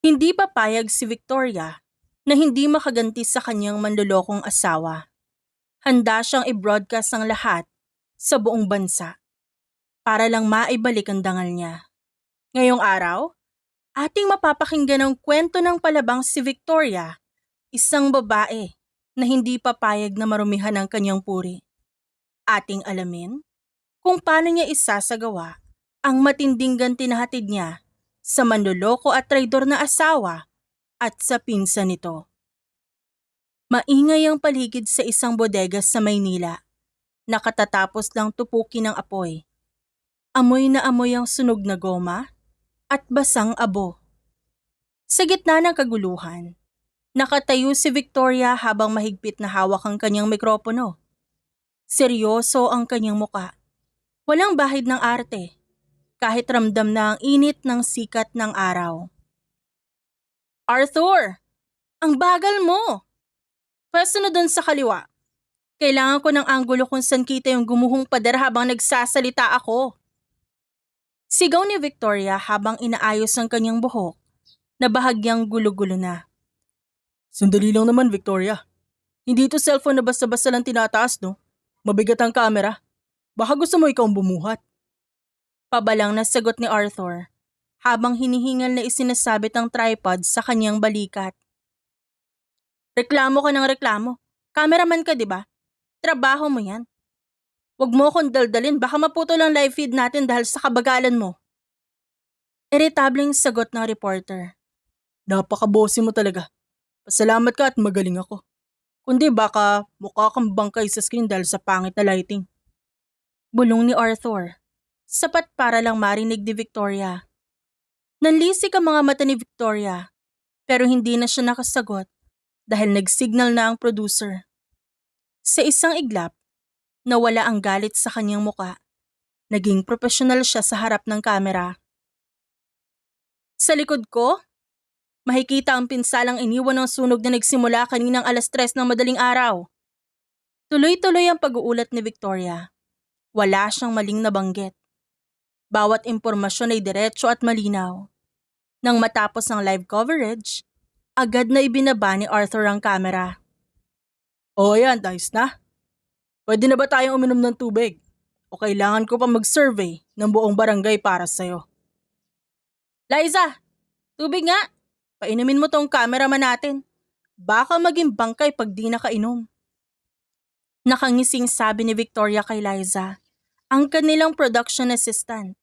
Hindi papayag si Victoria na hindi makaganti sa kanyang manlolokong asawa. Handa siyang i-broadcast ang lahat sa buong bansa para lang maibalik ang dangal niya. Ngayong araw, ating mapapakinggan ang kwento ng palabang si Victoria, isang babae na hindi papayag na marumihan ang kanyang puri. Ating alamin kung paano niya isasagawa ang matinding ganti na hatid niya sa manloloko at traidor na asawa at sa pinsan nito. Maingay ang paligid sa isang bodega sa Maynila. Nakatatapos lang tupukin ng apoy. Amoy na amoy ang sunog na goma at basang abo. Sa gitna ng kaguluhan, nakatayo si Victoria habang mahigpit na hawak ang kanyang mikropono. Seryoso ang kanyang muka. Walang bahid ng arte, kahit ramdam na ang init ng sikat ng araw. Arthur! Ang bagal mo! Pwesto na doon sa kaliwa. Kailangan ko ng anggulo kung saan kita yung gumuhong pader habang nagsasalita ako. Sigaw ni Victoria habang inaayos ang kanyang buhok na bahagyang gulo-gulo na. Sandali lang naman, Victoria. Hindi ito cellphone na basta-basta lang tinataas, no? Mabigat ang camera. Baka gusto mo ikaw bumuhat. Pabalang na sagot ni Arthur habang hinihingal na isinasabit ang tripod sa kanyang balikat. Reklamo ka ng reklamo. Cameraman ka, di ba? Trabaho mo yan. Huwag mo akong daldalin, baka maputol ang live feed natin dahil sa kabagalan mo. Iritableng sagot ng reporter. Napaka-bossy mo talaga. Pasalamat ka at magaling ako. Kundi baka mukha kang bangkay sa screen dahil sa pangit na lighting. Bulong ni Arthur. Sapat para lang marinig ni Victoria. Nanlisik ang mga mata ni Victoria, pero hindi na siya nakasagot dahil nag-signal na ang producer. Sa isang iglap, nawala ang galit sa kanyang muka. Naging profesional siya sa harap ng kamera. Sa likod ko, makikita ang pinsalang iniwan ng sunog na nagsimula kaninang 3:00 ng madaling araw. Tuloy-tuloy ang pag-uulat ni Victoria. Wala siyang maling nabanggit. Bawat impormasyon ay diretso at malinaw. Nang matapos ang live coverage, agad na ibinaba ni Arthur ang kamera. O ayan, ayos na. Pwede na ba tayong uminom ng tubig? O kailangan ko pa mag-survey ng buong barangay para sa'yo? Liza, tubig nga! Painumin mo tong cameraman natin. Baka maging bangkay pag di nakainom. Nakangising sabi ni Victoria kay Liza, ang kanilang production assistant.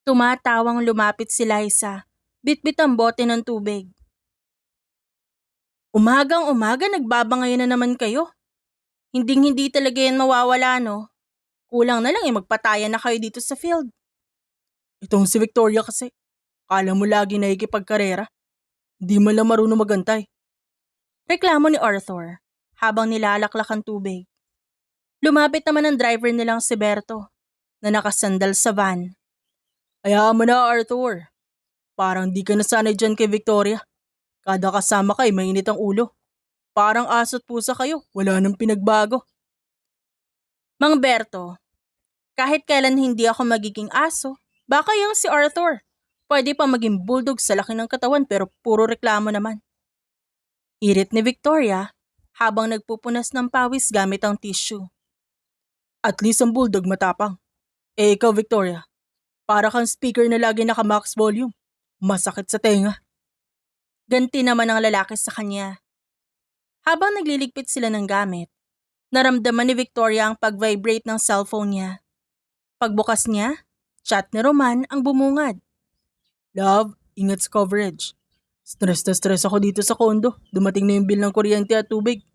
Tumatawang lumapit si Liza, bitbit ang bote ng tubig. Umagang-umaga nagbabangayan na naman kayo. Hinding-hindi talaga yan mawawala, no? Kulang na lang magpatayan na kayo dito sa field. Itong si Victoria kasi, kala mo lagi nakikipagkarera. Hindi man lang marunong magantay. Reklamo ni Arthur habang nilalaklak ang tubig. Lumapit naman ang driver nilang si Berto na nakasandal sa van. Hayaan mo na, Arthur. Parang di ka nasanay dyan kay Victoria. Kada kasama kay mainit ang ulo. Parang aso't pusa kayo, wala nang pinagbago. Mang Berto, kahit kailan hindi ako magiging aso, baka yung si Arthur. Pwede pa maging bulldog sa laki ng katawan pero puro reklamo naman. Irit ni Victoria habang nagpupunas ng pawis gamit ang tissue. At least ang bulldog matapang. Eh ikaw, Victoria, para kang speaker na lagi naka-max volume. Masakit sa tenga. Ganti naman ang lalaki sa kanya. Habang nagliligpit sila ng gamit, naramdaman ni Victoria ang pag-vibrate ng cellphone niya. Pagbukas niya, chat ni Roman ang bumungad. Love, ingat sa coverage. Stress na stress ako dito sa kondo. Dumating na yung bill ng kuryente at tubig.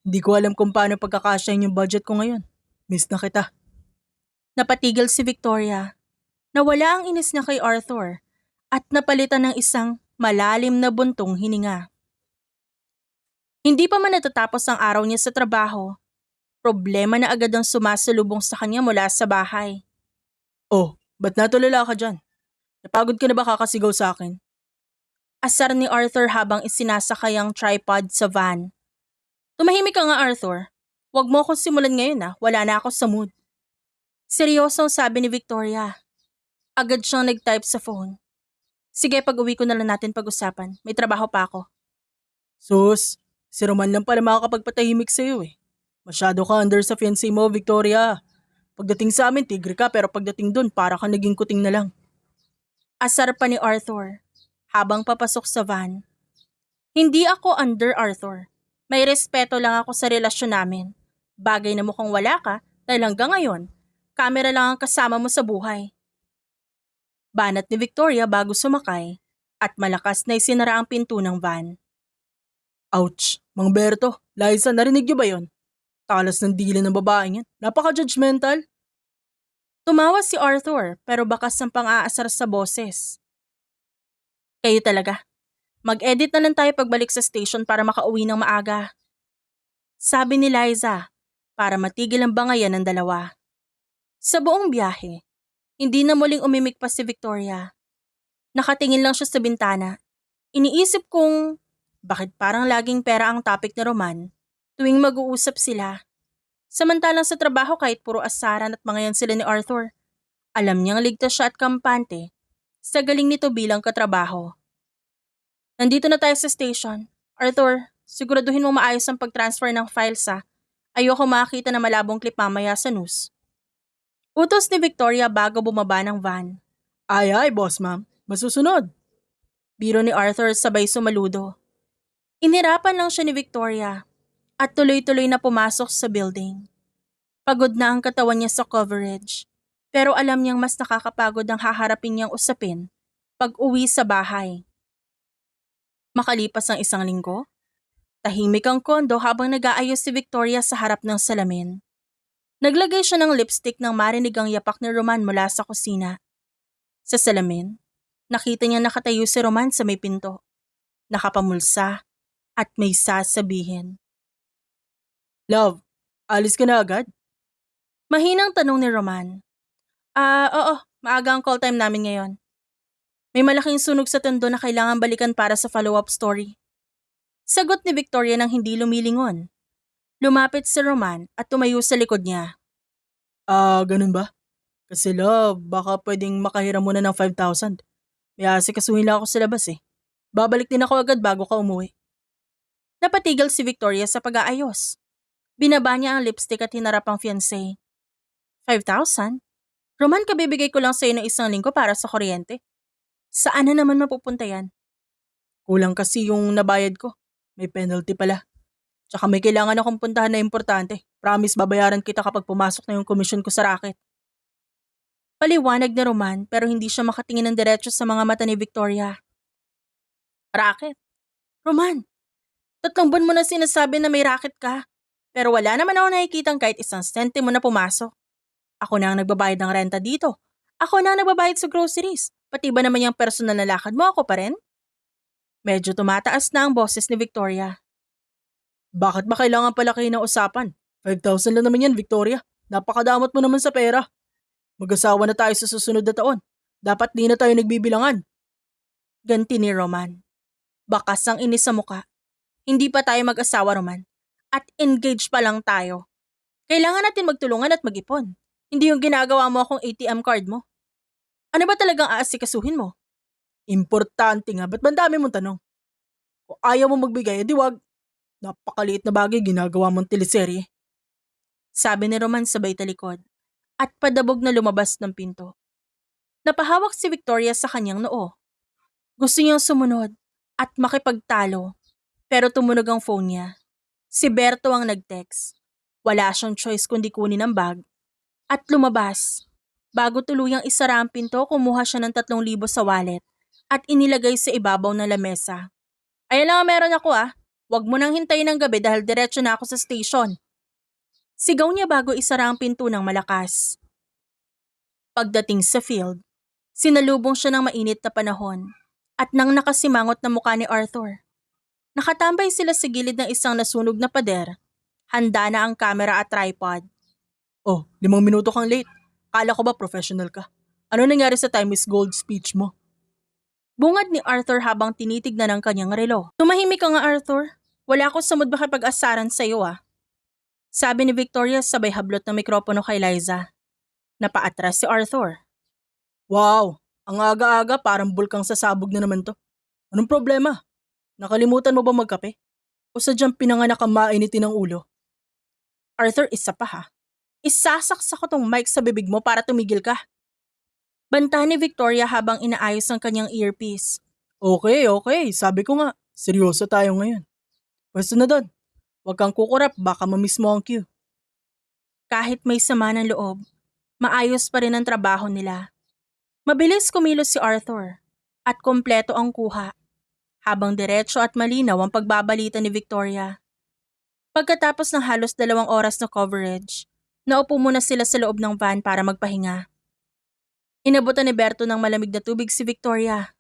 Hindi ko alam kung paano pagkakasyahin yung budget ko ngayon. Miss na kita. Napatigil si Victoria. Nawala ang inis niya kay Arthur at napalitan ng isang malalim na buntong hininga. Hindi pa man natatapos ang araw niya sa trabaho. Problema na agad ang sumasalubong sa kanya mula sa bahay. Oh, ba't natulala ka dyan? Napagod ka na ba kakasigaw sa akin? Asar ni Arthur habang isinasakay ang tripod sa van. Tumahimik ka nga, Arthur. Huwag mo akong simulan ngayon, wala na ako sa mood. Seryosong sabi ni Victoria. Agad siyang nag-type sa phone. Sige, pag-uwi ko na lang natin pag-usapan. May trabaho pa ako. Sus, si Roman lang pala makakapagpatahimik sa'yo eh. Masyado ka under sa fiancé mo, Victoria. Pagdating sa amin, tigre ka pero pagdating dun, para ka naging kuting na lang. Asar pa ni Arthur habang papasok sa van. Hindi ako under, Arthur. May respeto lang ako sa relasyon namin. Bagay na mukhang wala ka dahil hanggang ngayon, kamera lang ang kasama mo sa buhay. Banat ni Victoria bago sumakay at malakas na isinara ang pinto ng van. Ouch, Mang Berto, Liza, narinig niyo ba yon? Talas ng dila ng babaeng yan. Napaka-judgmental. Tumawa si Arthur pero bakas ng pang-aasar sa boses. Kayo talaga. Mag-edit na lang tayo pagbalik sa station para makauwi ng maaga. Sabi ni Liza para matigil ang bangayan ng dalawa. Sa buong biyahe, hindi na muling umimik pa si Victoria. Nakatingin lang siya sa bintana. Iniisip kong bakit parang laging pera ang topic na Roman tuwing mag-uusap sila. Samantalang sa trabaho kahit puro asaran at mga yan sila ni Arthur, alam niyang ligtas siya at kampante sa galing nito bilang katrabaho. Nandito na tayo sa station. Arthur, siguraduhin mong maayos ang pag-transfer ng files ha. Ayoko makakita na malabong clip mamaya sa news. Utos ni Victoria bago bumaba ng van. Ay, boss ma'am. Masusunod. Biro ni Arthur sabay sumaludo. Inirapan lang siya ni Victoria at tuloy-tuloy na pumasok sa building. Pagod na ang katawan niya sa coverage, pero alam niyang mas nakakapagod ang haharapin niyang usapin pag uwi sa bahay. Makalipas ang isang linggo, tahimik ang kondo habang nag-aayos si Victoria sa harap ng salamin. Naglagay siya ng lipstick nang marinig ang yapak ni Roman mula sa kusina. Sa salamin, nakita niya nakatayo si Roman sa may pinto. Nakapamulsa at may sasabihin. Love, alis ka na agad? Mahinang tanong ni Roman. Oo, maaga ang call time namin ngayon. May malaking sunog sa tondo na kailangan balikan para sa follow-up story. Sagot ni Victoria nang hindi lumilingon. Lumapit si Roman at tumayo sa likod niya. Ganun ba? Kasi love, baka pwedeng makahiram muna ng 5,000. May asikasuhin lang ako sa labas eh. Babalik din ako agad bago ka umuwi. Napatigil si Victoria sa pag-aayos. Binaba niya ang lipstick at hinarap ang fiancé. 5,000? Roman, kabibigay ko lang sa'yo ng isang linggo para sa kuryente. Saan na naman mapupunta yan? Kulang kasi yung nabayad ko. May penalty pala. Tsaka may kailangan akong puntahan na importante. Promise babayaran kita kapag pumasok na yung komisyon ko sa racket. Paliwanag na Roman pero hindi siya makatingin ng diretso sa mga mata ni Victoria. Racket? Roman, 3 buwan mo na sinasabi na may racket ka. Pero wala naman ako nakikitang kahit isang sentimo na pumasok. Ako na ang nagbabayad ng renta dito. Ako na ang nagbabayad sa groceries. Pati ba naman yung personal na lakad mo, ako pa rin? Medyo tumataas na ang boses ni Victoria. Bakit ba kailangan pala kayo ng usapan? 5,000 lang naman yan, Victoria. Napakadamot mo naman sa pera. Mag-asawa na tayo sa susunod na taon. Dapat di na tayo nagbibilangan. Ganti ni Roman. Bakas ang inis sa muka. Hindi pa tayo mag-asawa, Roman. At engaged pa lang tayo. Kailangan natin magtulungan at mag-ipon. Hindi yung ginagawa mo akong ATM card mo. Ano ba talagang aasikasuhin mo? Importante nga, ba't bandami mong tanong? Kung ayaw mo magbigay, edi wag. Napakaliit na bagay ginagawa mong teleserye. Sabi ni Roman sabay talikod at padabog na lumabas ng pinto. Napahawak si Victoria sa kanyang noo. Gusto niyang sumunod at makipagtalo pero tumunog ang phone niya. Si Berto ang nag-text. Wala siyang choice kundi kunin ang bag at lumabas. Bago tuluyang isara ang pinto, kumuha siya ng 3,000 sa wallet at inilagay sa ibabaw ng lamesa. Ayan lang ang meron ako Huwag mo nang hintayin ng gabi dahil diretso na ako sa station. Sigaw niya bago isara ang pinto ng malakas. Pagdating sa field, sinalubong siya ng mainit na panahon at nang nakasimangot na mukha ni Arthur. Nakatambay sila sa gilid ng isang nasunog na pader. Handa na ang camera at tripod. Oh, 5 minuto kang late. Kala ko ba professional ka? Ano nangyari sa time is gold speech mo? Bungad ni Arthur habang tinitignan ang kanyang relo. Tumahimik ka nga, Arthur. Wala ako sa mood makipag-asaran sa iyo Sabi ni Victoria sabay hablot ng mikropono kay Liza. Napaatras si Arthur. Wow, Ang aga-aga parang bulkang sasabog na naman to. Anong problema? Nakalimutan mo ba magkape? O sadyang pinanganak ang mainitin ng ulo? Arthur, isa pa ha. Isasaksak ko tong mic sa bibig mo para tumigil ka. Banta ni Victoria habang inaayos ang kanyang earpiece. Okay, okay. Sabi ko nga, seryoso tayo ngayon. Pwesto na doon. Huwag kang kukurap, baka mamiss mo ang cue. Kahit may sama ng loob, maayos pa rin ang trabaho nila. Mabilis kumilos si Arthur at kompleto ang kuha, habang diretso at malinaw ang pagbabalita ni Victoria. Pagkatapos ng halos 2 oras na coverage, naupo muna sila sa loob ng van para magpahinga. Inabutan ni Berto ng malamig na tubig si Victoria.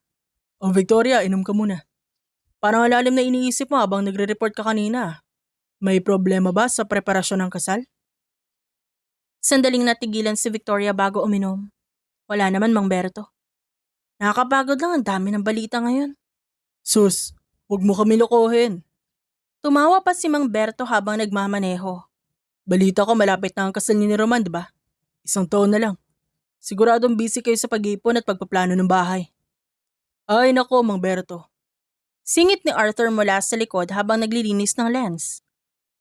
O Victoria, inom ka muna. Parang malalim na iniisip mo habang nagre-report ka kanina. May problema ba sa preparasyon ng kasal? Sandaling natigilan si Victoria bago uminom. Wala naman, Mang Berto. Nakakapagod lang, ang dami ng balita ngayon. Sus, huwag mo kami lokohin. Tumawa pa si Mang Berto habang nagmamaneho. Balita ko malapit na ang kasal ni Roman, di ba? 1 taon na lang. Siguradong busy kayo sa pag-iipon at pagpaplano ng bahay. Ay nako, Mang Berto. Singit ni Arthur mula sa likod habang naglilinis ng lens.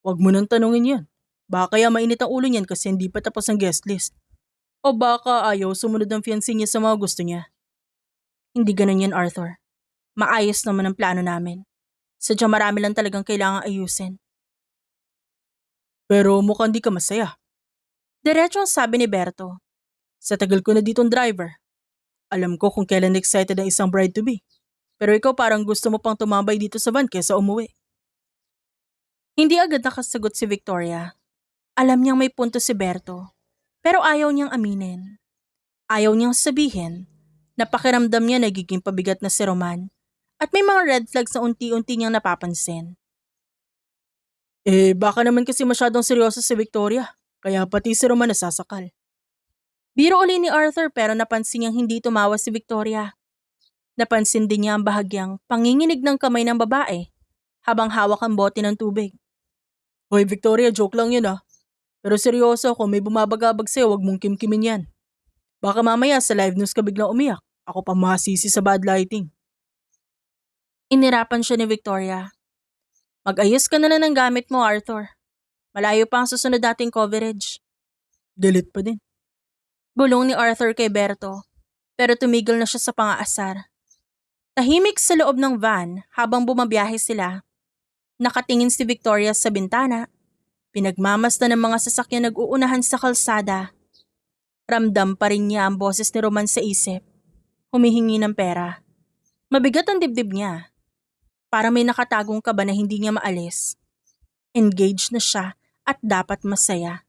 Huwag mo nang tanungin yan. Baka kaya mainit ang ulo niyan kasi hindi pa tapos ang guest list. O baka ayaw sumunod ang fiancé niya sa mga gusto niya. Hindi ganun yan, Arthur. Maayos naman ang plano namin. Sadyang marami lang talagang kailangang ayusin. Pero mukhang di ka masaya. Diretso ang sabi ni Berto. Sa tagal ko na ditong driver. Alam ko kung kailan excited ang isang bride-to-be. Pero ikaw parang gusto mo pang tumambay dito sa van kesa umuwi. Hindi agad nakasagot si Victoria. Alam niyang may punto si Berto. Pero ayaw niyang aminin. Ayaw niyang sabihin na pakiramdam niya nagiging pabigat na si Roman at may mga red flags na unti-unti niyang napapansin. Baka naman kasi masyadong seryoso si Victoria. Kaya pati si Roman nasasakal. Biro uli ni Arthur pero napansin niyang hindi tumawa si Victoria. Napansin din niya ang bahagyang panginginig ng kamay ng babae habang hawak ang bote ng tubig. Hoy Victoria, joke lang yun ah. Pero seryoso, kung may bumabagabag sa'yo, huwag mong kimkimin yan. Baka mamaya sa live news ka biglang umiyak. Ako pa masisi sa bad lighting. Inirapan siya ni Victoria. Mag-ayos ka na lang ng gamit mo, Arthur. Malayo pa ang susunod nating coverage. Galit pa din. Bulong ni Arthur kay Berto, pero tumigil na siya sa pangaasar. Tahimik sa loob ng van habang bumabiyahe sila. Nakatingin si Victoria sa bintana. Pinagmamasdan ng mga sasakyan nag-uunahan sa kalsada. Ramdam pa rin niya ang boses ni Roman sa isip. Humihingi ng pera. Mabigat ang dibdib niya. Para may nakatagong kaba na hindi niya maalis. Engaged na siya at dapat masaya.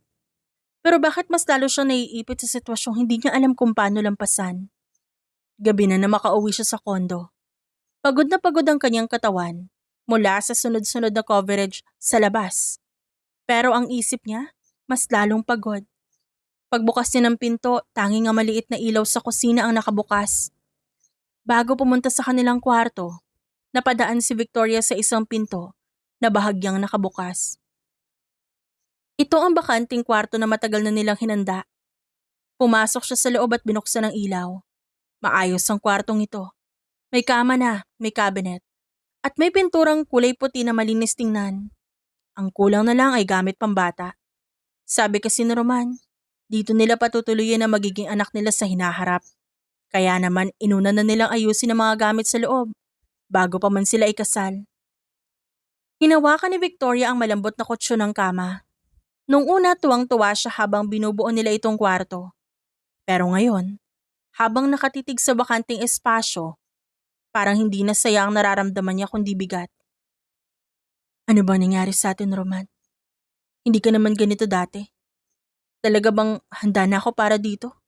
Pero bakit mas lalo siyang naiipit sa sitwasyong hindi niya alam kung paano lampasan? Gabi na makauwi siya sa kondo. Pagod na pagod ang kanyang katawan mula sa sunod-sunod na coverage sa labas. Pero ang isip niya, mas lalong pagod. Pagbukas niya ng pinto, tanging ang maliit na ilaw sa kusina ang nakabukas. Bago pumunta sa kanilang kwarto, napadaan si Victoria sa isang pinto na bahagyang nakabukas. Ito ang bakanting kwarto na matagal na nilang hinanda. Pumasok siya sa loob at binuksan ang ilaw. Maayos ang kwartong ito. May kama na, may cabinet, at may pinturang kulay puti na malinis tingnan. Ang kulang na lang ay gamit pambata. Sabi kasi ni Roman, dito nila patutuloyin na magiging anak nila sa hinaharap. Kaya naman inuna na nilang ayusin ang mga gamit sa loob, bago pa man sila ikasal. Hinawakan ni Victoria ang malambot na kutsyon ng kama. Nung una tuwang-tuwa siya habang binubuo nila itong kwarto. Pero ngayon, habang nakatitig sa bakanting espasyo, parang hindi na saya ang nararamdaman niya kundi bigat. Ano ba nangyari sa atin, Roman? Hindi ka naman ganito dati. Talaga bang handa na ako para dito?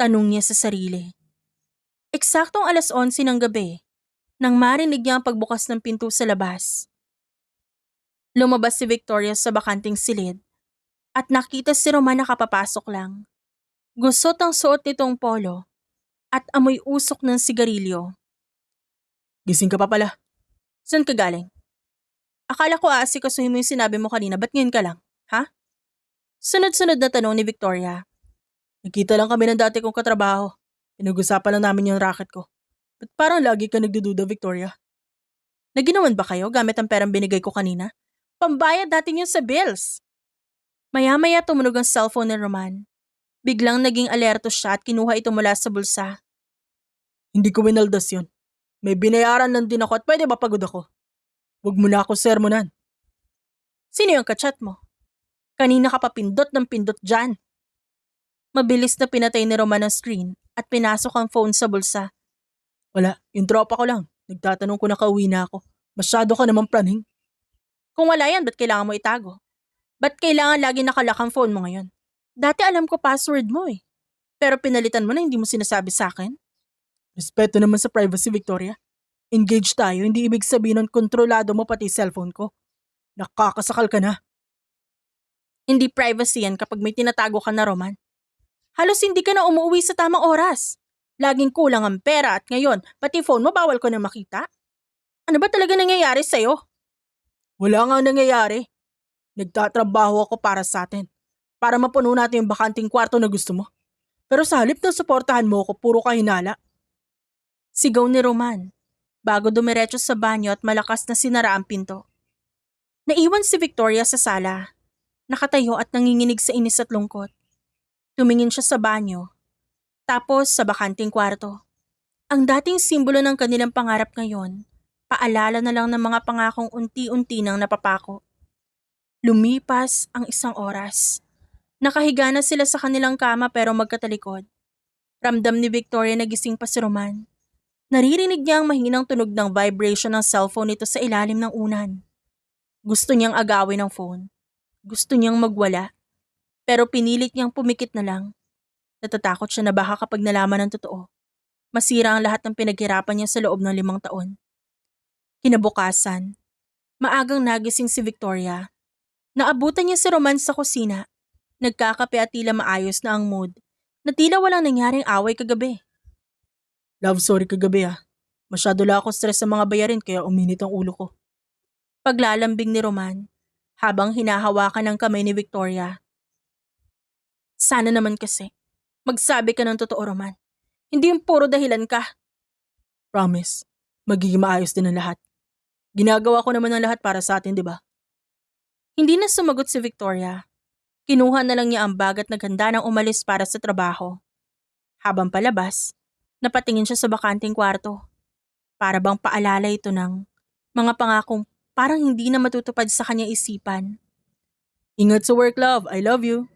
Tanong niya sa sarili. Eksaktong 11:00 ng gabi, nang marinig niya ang pagbukas ng pinto sa labas. Lumabas si Victoria sa bakanting silid at nakita si Roman na kapapasok lang. Gusot ang suot nitong polo at amoy usok ng sigarilyo. Gising ka pa pala. Saan ka galing? Akala ko aasikasuhin mo yung sinabi mo kanina, ba't ngayon ka lang, ha? Sunod-sunod na tanong ni Victoria. Nakita lang kami ng dati kong katrabaho. Pinag-usapan lang namin yung racket ko. Ba't parang lagi ka nagdududa, Victoria? Naginawan ba kayo gamit ang perang binigay ko kanina? Pambayad natin yun sa bills. Maya-maya tumunog ang cellphone ni Roman. Biglang naging alerto siya at kinuha ito mula sa bulsa. Hindi ko winaldas yun. May binayaran lang din ako at pwede ba pagod ako? Huwag mo na ako sermonan. Sino yung kachat mo? Kanina ka pa pindot ng pindot dyan. Mabilis na pinatay ni Roman ang screen at pinasok ang phone sa bulsa. Wala, yung tropa ko lang. Nagtatanong kung nakauwi na ako. Masyado ka naman praning. Kung wala yan, ba't kailangan mo itago? Ba't kailangan lagi nakalock ang phone mo ngayon? Dati alam ko password mo eh. Pero pinalitan mo na hindi mo sinasabi sa akin? Respeto naman sa privacy, Victoria. Engaged tayo, hindi ibig sabihin nun kontrolado mo pati cellphone ko. Nakakasakal ka na. Hindi privacy yan kapag may tinatago ka na, Roman. Halos hindi ka na umuwi sa tamang oras. Laging kulang ang pera at ngayon, pati phone mo bawal ko na makita. Ano ba talaga nangyayari sa'yo? Wala nga nangyayari. Nagtatrabaho ako para sa atin. Para mapuno natin yung bakanting kwarto na gusto mo. Pero sa halip na suportahan mo ako, puro ka hinala. Sigaw ni Roman, bago dumiretso sa banyo at malakas na sinara ang pinto. Naiwan si Victoria sa sala, nakatayo at nanginginig sa inis at lungkot. Tumingin siya sa banyo, tapos sa bakanting kwarto. Ang dating simbolo ng kanilang pangarap ngayon, paalala na lang ng mga pangakong unti-unti nang napapako. Lumipas ang 1 oras. Nakahiga na sila sa kanilang kama pero magkatalikod. Ramdam ni Victoria na gising pa si Roman. Naririnig niya ang mahinang tunog ng vibration ng cellphone nito sa ilalim ng unan. Gusto niyang agawin ang phone. Gusto niyang magwala. Pero pinilit niyang pumikit na lang. Natatakot siya na baka kapag nalaman ng totoo, masira ang lahat ng pinaghirapan niya sa loob ng 5 taon. Kinabukasan, maagang nagising si Victoria. Naabutan niya si Roman sa kusina. Nagkakape at tila maayos na ang mood, na tila walang nangyaring away kagabi. Love, sorry kagabi ah. Masyado lang ako stress sa mga bayarin kaya uminit ang ulo ko. Paglalambing ni Roman, habang hinahawakan ng kamay ni Victoria. Sana naman kasi, magsabi ka ng totoo, Roman. Hindi yung puro dahilan ka. Promise, magiging maayos din ang lahat. Ginagawa ko naman ang lahat para sa atin, di ba? Hindi na sumagot si Victoria. Kinuha na lang niya ang bag at naghanda ng umalis para sa trabaho. Habang palabas, napatingin siya sa bakanting kwarto. Para bang paalala ito ng mga pangakong parang hindi na matutupad sa kanyang isipan. Ingat sa work, love. I love you.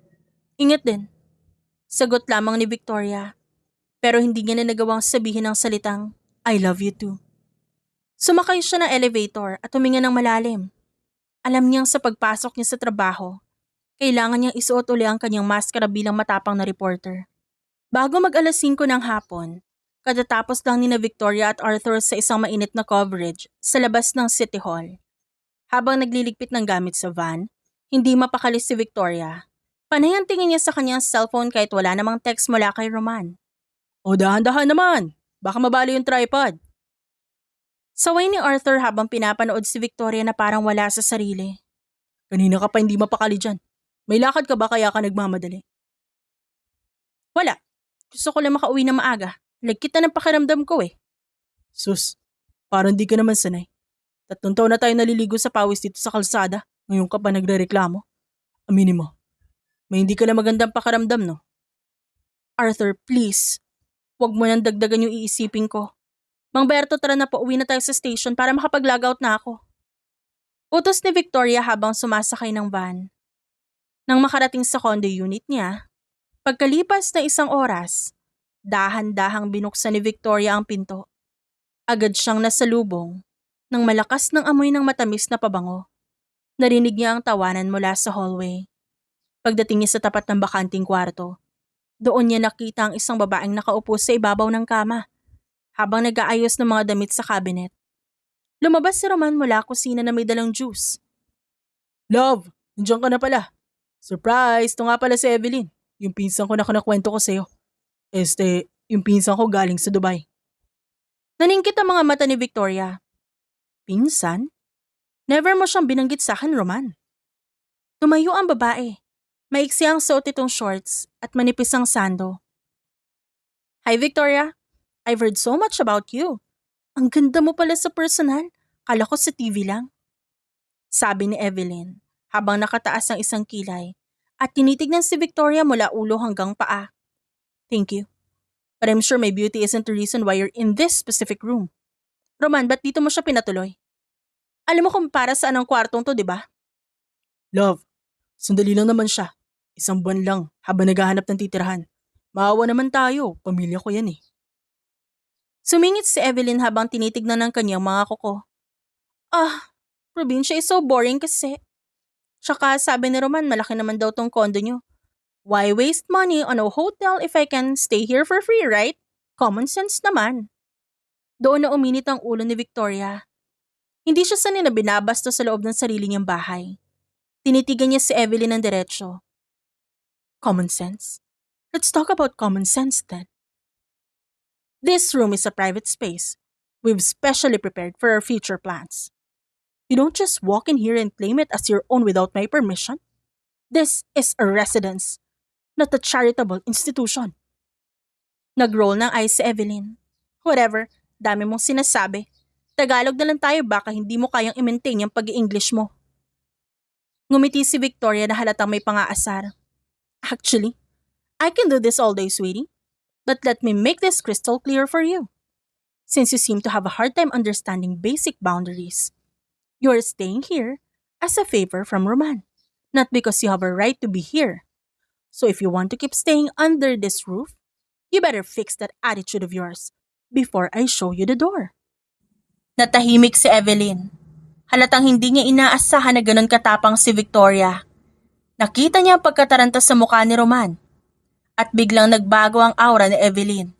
Ingat din. Sagot lamang ni Victoria. Pero hindi niya na nagawang sabihin ang salitang, I love you too. Sumakay siya ng elevator at huminga ng malalim. Alam niyang sa pagpasok niya sa trabaho, kailangan niyang isuot uli ang kanyang maskara bilang matapang na reporter. Bago mag-alas 5 ng hapon, katatapos lang ni na Victoria at Arthur sa isang mainit na coverage sa labas ng City Hall. Habang nagliligpit ng gamit sa van, hindi mapakali si Victoria. Panay ang tingin niya sa kanyang cellphone kahit wala namang text mula kay Roman. O dahan-dahan naman. Baka mabali yung tripod. Saway ni Arthur habang pinapanood si Victoria na parang wala sa sarili. Kanina ka pa hindi mapakali dyan. May lakad ka ba kaya ka nagmamadali? Wala. Gusto ko lang makauwi na maaga. Lagkit na ng pakiramdam ko eh. Sus, parang di ka naman sanay. 3 taon na tayo naliligo sa pawis dito sa kalsada. Ngayon ka pa nagre-reklamo. Aminin mo. May hindi ka lang magandang pakiramdam, no? Arthur, please. Huwag mo nang dagdagan yung iisipin ko. Mang Berto, tara na po, uwi na tayo sa station para makapag-logout na ako. Utos ni Victoria habang sumasakay ng van. Nang makarating sa condo unit niya, pagkalipas na 1 oras, dahan-dahang binuksan ni Victoria ang pinto. Agad siyang nasalubong ng malakas ng amoy ng matamis na pabango. Narinig niya ang tawanan mula sa hallway. Pagdating niya sa tapat ng bakanting kwarto, doon niya nakita ang isang babaeng nakaupo sa ibabaw ng kama habang nag-aayos ng mga damit sa cabinet. Lumabas si Roman mula kusina na may dalang juice. Love, nandiyan ka na pala. Surprise! Ito nga pala si Evelyn. Yung pinsan ko na kinakwento ko sa'yo. Yung pinsan ko galing sa Dubai. Naningkit ang mga mata ni Victoria. Pinsan? Never mo siyang binanggit sa akin, Roman. Tumayo ang babae. Maiksi ang suot itong shorts at manipis ang sando. Hi Victoria, I've heard so much about you. Ang ganda mo pala sa personal. Kala ko sa TV lang. Sabi ni Evelyn habang nakataas ang isang kilay at tinitignan si Victoria mula ulo hanggang paa. Thank you. But I'm sure my beauty isn't the reason why you're in this specific room. Roman, ba't dito mo siya pinatuloy? Alam mo kung para saan ang kwartong to, di ba? Love, sandali lang naman siya. Isang buwan lang habang naghahanap ng titirahan. Maawa naman tayo, pamilya ko yan eh. Sumingit si Evelyn habang tinitignan ng kanyang mga kuko. Probinsya is so boring kasi. Tsaka sabi ni Roman malaki naman daw tong kondo nyo. Why waste money on a hotel if I can stay here for free, right? Common sense naman. Doon na uminit ang ulo ni Victoria. Hindi siya sanay na binabasto sa loob ng sarili niyang bahay. Tinitigan niya si Evelyn ng diretsyo. Common sense? Let's talk about common sense then. This room is a private space. We've specially prepared for our future plans. You don't just walk in here and claim it as your own without my permission. This is a residence, not a charitable institution. Nag-roll ng eyes si Evelyn. Whatever, dami mong sinasabi. Tagalog na lang tayo baka hindi mo kayang i-maintain yung pag-i-English mo. Ngumiti si Victoria na halatang may pang-aasar. Actually, I can do this all day, sweetie. But let me make this crystal clear for you. Since you seem to have a hard time understanding basic boundaries, you're staying here as a favor from Roman, not because you have a right to be here. So if you want to keep staying under this roof, you better fix that attitude of yours before I show you the door. Natahimik si Evelyn. Halatang hindi niya inaasahan na ganun katapang si Victoria. Nakita niya ang pagkataranta sa mukha ni Roman at biglang nagbago ang aura ni Evelyn.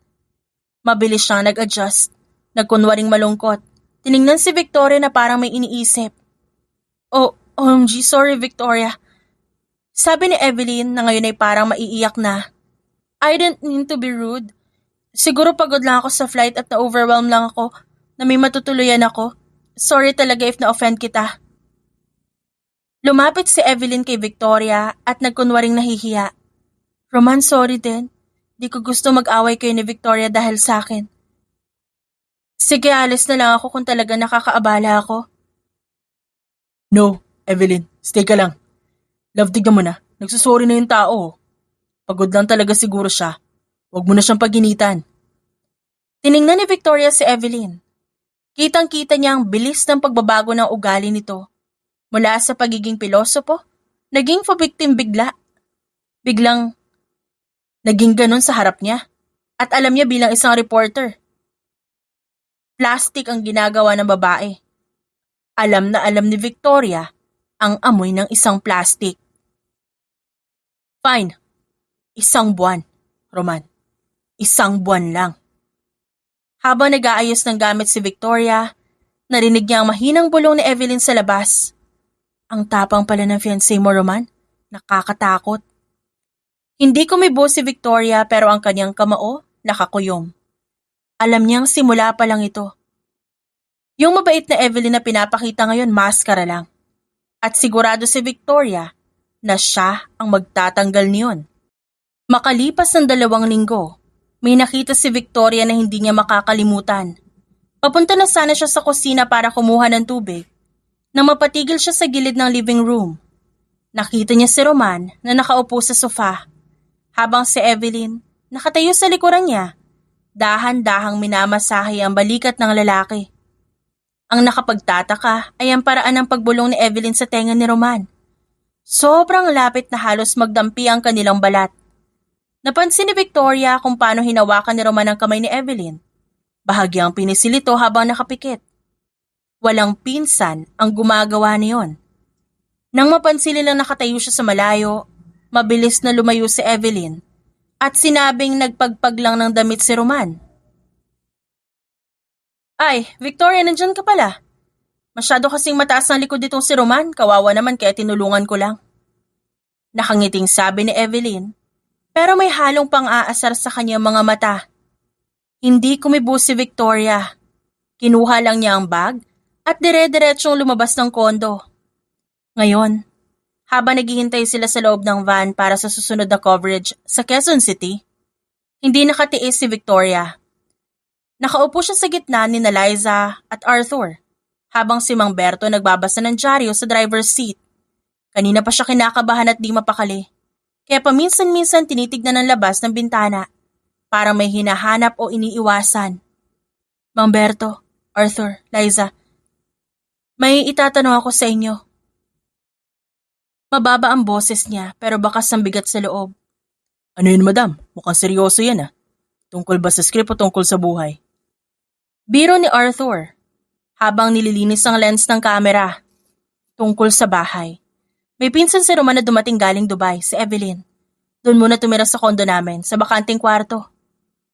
Mabilis siyang nag-adjust, nagkunwaring malungkot. Tiningnan si Victoria na parang may iniisip. OMG, sorry Victoria. Sabi ni Evelyn na ngayon ay parang maiiyak na. I didn't mean to be rude. Siguro pagod lang ako sa flight at na-overwhelm lang ako na may matutuluyan ako. Sorry talaga if na-offend kita. Lumapit si Evelyn kay Victoria at nagkunwaring nahihiya. Roman, sorry din. Di ko gusto mag-away kayo ni Victoria dahil sa akin. Sige, alis na lang ako kung talaga nakakaabala ako. No, Evelyn, stay ka lang. Love, tignan mo na. Nagsusorry na yung tao. Pagod lang talaga siguro siya. Huwag mo na siyang paginitan. Tiningnan ni Victoria si Evelyn. Kitang-kita niya ang bilis ng pagbabago ng ugali nito. Mula sa pagiging pilosopo, naging pa-victim bigla. Biglang naging ganun sa harap niya. At alam niya bilang isang reporter. Plastic ang ginagawa ng babae. Alam na alam ni Victoria ang amoy ng isang plastic. Fine. 1 buwan, Roman. 1 buwan lang. Habang nag-aayos ng gamit si Victoria, narinig niya ang mahinang bulong ni Evelyn sa labas. Ang tapang pala ng fiancé mo, Roman. Nakakatakot. Hindi kumibo si Victoria pero ang kanyang kamao nakakuyom. Alam niyang simula pa lang ito. Yung mabait na Evelyn na pinapakita ngayon, maskara lang. At sigurado si Victoria na siya ang magtatanggal niyon. Makalipas ng 2 linggo, may nakita si Victoria na hindi niya makakalimutan. Papunta na sana siya sa kusina para kumuha ng tubig. Nang mapatigil siya sa gilid ng living room, nakita niya si Roman na nakaupo sa sofa, habang si Evelyn nakatayo sa likuran niya, dahan-dahang minamasahe ang balikat ng lalaki. Ang nakapagtataka ay ang paraan ng pagbulong ni Evelyn sa tenga ni Roman. Sobrang lapit na halos magdampi ang kanilang balat. Napansin ni Victoria kung paano hinawakan ni Roman ang kamay ni Evelyn. Bahagyang pinisil ito habang nakapikit. Walang pinsan ang gumagawa niyon. Nang mapansin nilang nakatayo siya sa malayo, mabilis na lumayo si Evelyn at sinabing nagpagpag lang ng damit si Roman. Ay, Victoria, nandyan ka pala. Masyado kasing mataas ang likod nitong si Roman, kawawa naman kaya tinulungan ko lang. Nakangiting sabi ni Evelyn, pero may halong pang-aasar sa kanyang mga mata. Hindi kumibo si Victoria. Kinuha lang niya ang bag at dire-diretsyong lumabas ng kondo. Ngayon, habang naghihintay sila sa loob ng van para sa susunod na coverage sa Quezon City, Hindi nakatiis si Victoria. Nakaupo siya sa gitna ni Liza at Arthur, habang si Mang Berto nagbabasa ng dyaryo sa driver's seat. Kanina pa siya kinakabahan at di mapakali, kaya paminsan-minsan tinitignan ng labas ng bintana, parang may hinahanap o iniiwasan. Mang Berto, Arthur, Liza, may itatanong ako sa inyo. Mababa ang boses niya pero bakas ang bigat sa loob. Ano yun, madam? Mukhang seryoso yan ah. Tungkol ba sa script o tungkol sa buhay? Biro ni Arthur, habang nililinis ang lens ng kamera. Tungkol sa bahay. May pinsan si Roman na dumating galing Dubai, si Evelyn. Doon muna tumira sa kondo namin, sa bakanting kwarto.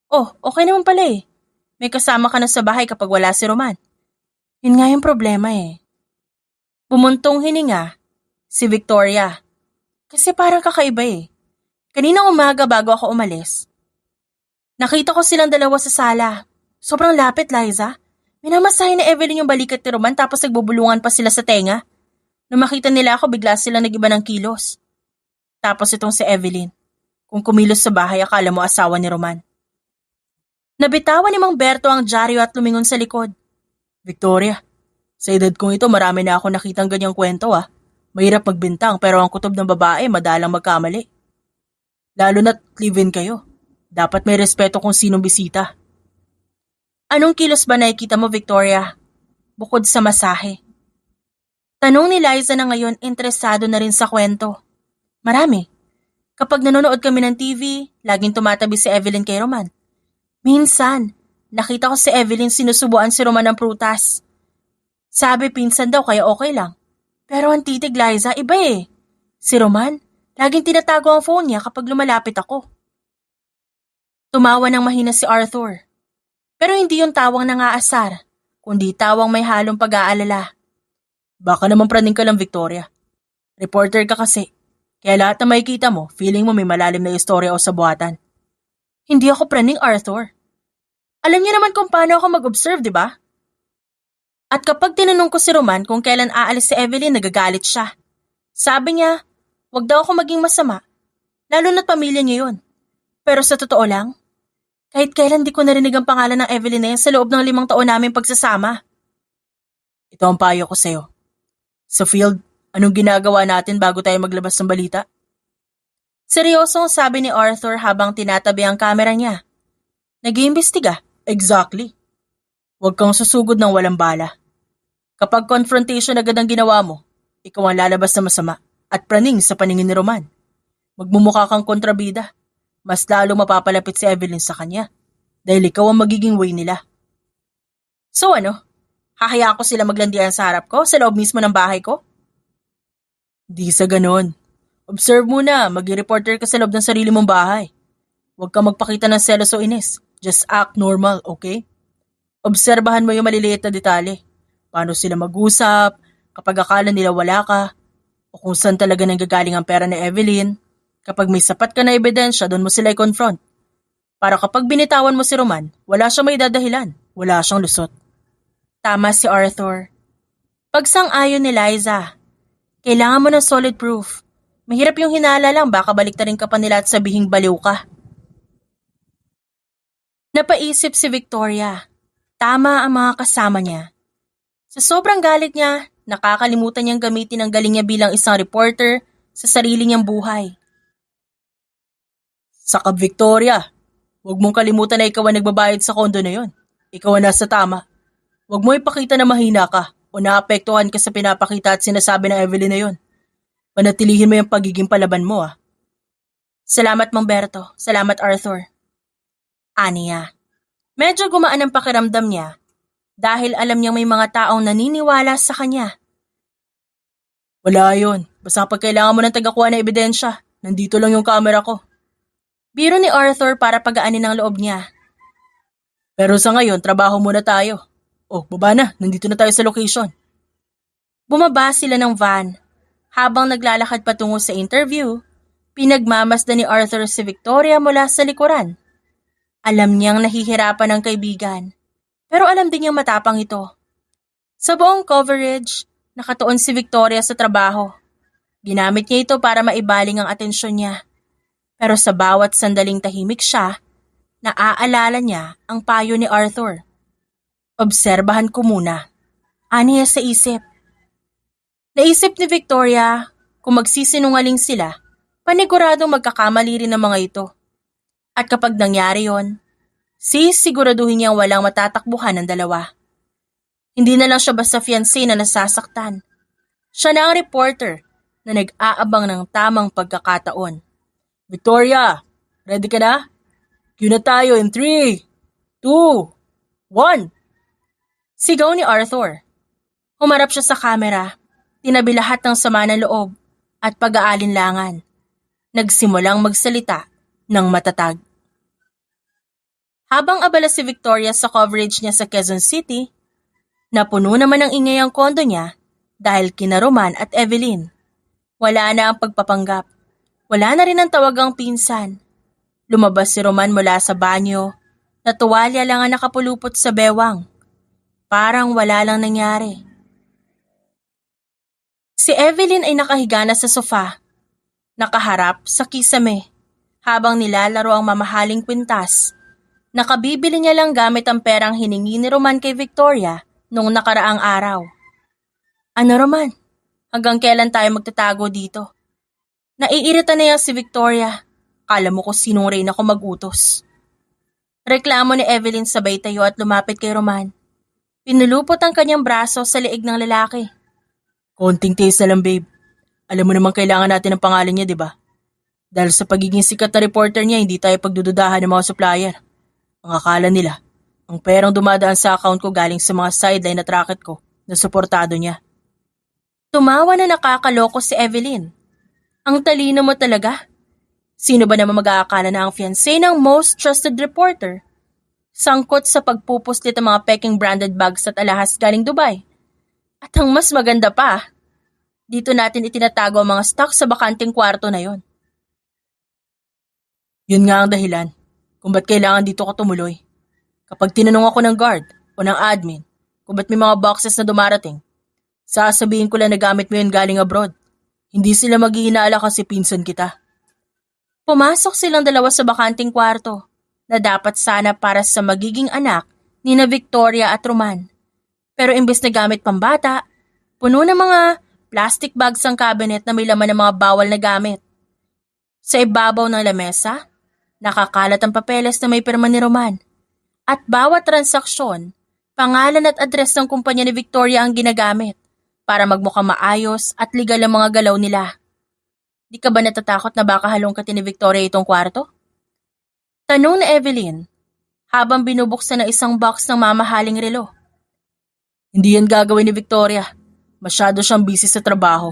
Oh, okay naman pala eh. May kasama ka na sa bahay kapag wala si Roman. Yun nga yung problema eh. Bumuntong hininga si Victoria. Kasi parang kakaiba eh. Kaninang umaga bago ako umalis, nakita ko silang dalawa sa sala. Sobrang lapit, Liza. Minamasahe na Evelyn yung balikat ni Roman tapos nagbubulungan pa sila sa tenga. Nung makita nila ako, bigla silang nag-iba ng kilos. Tapos itong si Evelyn. Kung kumilos sa bahay, akala mo asawa ni Roman. Nabitawan ni Mang Berto ang dyaryo at lumingon sa likod. Victoria, sa edad kong ito marami na ako nakitang ganyang kwento ah. Mahirap magbintang pero ang kutob ng babae madalang magkamali. Lalo na't live-in kayo. Dapat may respeto kung sinong bisita. Anong kilos ba nakikita mo, Victoria? Bukod sa masahe. Tanong ni Liza na ngayon interesado na rin sa kwento. Marami. Kapag nanonood kami ng TV, laging tumatabi si Evelyn kay Roman. Minsan, nakita ko si Evelyn sinusubuan si Roman ng prutas. Sabi pinsan daw kaya okay lang. Pero ang titig, Liza, iba eh. Si Roman, laging tinatago ang phone niya kapag lumalapit ako. Tumawa ng mahina si Arthur. Pero hindi yung tawang nangaasar, kundi tawang may halong pag-aalala. Baka naman praning ka lang, Victoria. Reporter ka kasi. Kaya lahat na makikita mo, feeling mo may malalim na istorya o sabuatan. Hindi ako praning, Arthur. Alam niya naman kung paano ako mag-observe, di ba? At kapag tinanong ko si Roman kung kailan aalis si Evelyn, nagagalit siya. Sabi niya, wag daw ako maging masama, lalo na't pamilya niya yun. Pero sa totoo lang, kahit kailan di ko narinig ang pangalan ng Evelyn na yan sa loob ng 5 taon namin pagsasama. Ito ang payo ko sa'yo. Sa field, anong ginagawa natin bago tayo maglabas ng balita? Seryosong sabi ni Arthur habang tinatabi ang kamera niya. Nag-iimbestiga. Exactly. Huwag kang susugod ng walang bala. Kapag confrontation agad ang ginawa mo, ikaw ang lalabas na masama at praning sa paningin ni Roman. Magmumukha kang kontrabida. Mas lalo mapapalapit si Evelyn sa kanya dahil ikaw ang magiging way nila. So ano? Hahayaan ko sila maglandian sa harap ko sa loob mismo ng bahay ko? Di sa ganon. Observe muna, mag-reporter ka sa loob ng sarili mong bahay. Huwag kang magpakita ng selos o inis. Just act normal, okay? Obserbahan mo yung maliliit na detalye. Paano sila mag-usap, kapag akala nila wala ka, o kung saan talaga nanggagaling ang pera ni Evelyn. Kapag may sapat ka na ebidensya, doon mo sila i-confront. Para kapag binitawan mo si Roman, wala siyang may dadahilan, wala siyang lusot. Tama si Arthur. Pagsang-ayon ni Liza, kailangan mo ng solid proof. Mahirap yung hinala lang, baka baliktarin ka pa nila at sabihing baliw ka. Napaisip si Victoria. Tama ang mga kasama niya. Sa sobrang galit niya, nakakalimutan niyang gamitin ang galing niya bilang isang reporter sa sarili niyang buhay. Saka Victoria, huwag mong kalimutan na ikaw ang nagbabayad sa kondo na yon. Ikaw ang nasa tama. Huwag mo ipakita na mahina ka o naapektuhan ka sa pinapakita at sinasabi ng Evelyn na yon. Panatilihin mo yung pagiging palaban mo ah. Salamat, Mang Berto. Salamat, Arthur. Aniya. Medyo gumaan ang pakiramdam niya dahil alam niyang may mga taong naniniwala sa kanya. Wala yun. Basta kapag kailangan mo ng tagakuha na ebidensya, nandito lang yung camera ko. Biro ni Arthur para pagaanin ang loob niya. Pero sa ngayon, trabaho muna tayo. Oh, baba na. Nandito na tayo sa location. Bumaba sila ng van. Habang naglalakad patungo sa interview, pinagmamasdan ni Arthur si Victoria mula sa likuran. Alam niyang nahihirapan ang kaibigan, pero alam din niyang matapang ito. Sa buong coverage, nakatuon si Victoria sa trabaho. Ginamit niya ito para maibaling ang atensyon niya. Pero sa bawat sandaling tahimik siya, Naaalala niya ang payo ni Arthur. Obserbahan ko muna. Aniya sa isip. Naisip ni Victoria kung magsisinungaling sila, paniguradong magkakamali rin ang mga ito. At kapag nangyari yon, sisiguraduhin niyang walang matatakbuhan ng dalawa. Hindi na lang siya basta fiancé na nasasaktan. Siya na ang reporter na nag-aabang ng tamang pagkakataon. Victoria, ready ka na? Cue na tayo in 3, 2, 1. Sigaw ni Arthur. Humarap siya sa kamera, tinabi lahat ng sama ng loob at pag-aalinlangan. Nagsimulang magsalita ng matatag. Habang abala si Victoria sa coverage niya sa Quezon City, napuno naman ang ingay ang kondo niya dahil kina Roman at Evelyn. Wala na ang pagpapanggap. Wala na rin ang tawagang pinsan. Lumabas si Roman mula sa banyo, na tuwalya lang ang nakapulupot sa bewang. Parang wala lang nangyari. Si Evelyn ay nakahiga na sa sofa, nakaharap sa kisame, habang nilalaro ang mamahaling kwintas. Nakabibili niya lang gamit ang perang hiningi ni Roman kay Victoria noong nakaraang araw. Ano Roman? Hanggang kailan tayo magtatago dito? Naiirita na yan si Victoria. Kala mo kung sinong Reyna ko mag-utos. Reklamo ni Evelyn sabay tayo at lumapit kay Roman. Pinulupot ang kanyang braso sa leeg ng lalaki. Konting tiis na lang, babe. Alam mo naman kailangan natin ang pangalan niya, di ba? Dahil sa pagiging sikat na reporter niya, hindi tayo pagdududahan ng mga supplier. Ang akala nila, ang perang dumadaan sa account ko galing sa mga sideline at racket ko na suportado niya. Tumawa na nakakaloko si Evelyn. Ang talino mo talaga. Sino ba naman mag-aakala na ang fiancé ng most trusted reporter sangkot sa pagpupuslit ng mga peking branded bags at alahas galing Dubai? At ang mas maganda pa, dito natin itinatago ang mga stock sa bakanting kwarto na yon. Yun nga ang dahilan kung ba't kailangan dito ko tumuloy. Kapag tinanong ako ng guard o ng admin kung ba't may mga boxes na dumarating, sasabihin ko lang na gamit mo yun galing abroad. Hindi sila maghihinala kasi pinsan kita. Pumasok silang dalawa sa bakanting kwarto na dapat sana para sa magiging anak ni na Victoria at Roman. Pero imbes na gamit pambata, puno ng mga plastic bags ang cabinet na may laman ng mga bawal na gamit. Sa ibabaw ng lamesa, nakakalat ang papeles na may pirma ni Roman. At bawat transaksyon, pangalan at address ng kumpanya ni Victoria ang ginagamit para magmukhang maayos at legal ang mga galaw nila. Di ka ba natatakot na baka halongkatin ni Victoria itong kwarto? Tanong ni Evelyn habang binubuksan na isang box ng mamahaling relo. Hindi yan gagawin ni Victoria. Masyado siyang busy sa trabaho.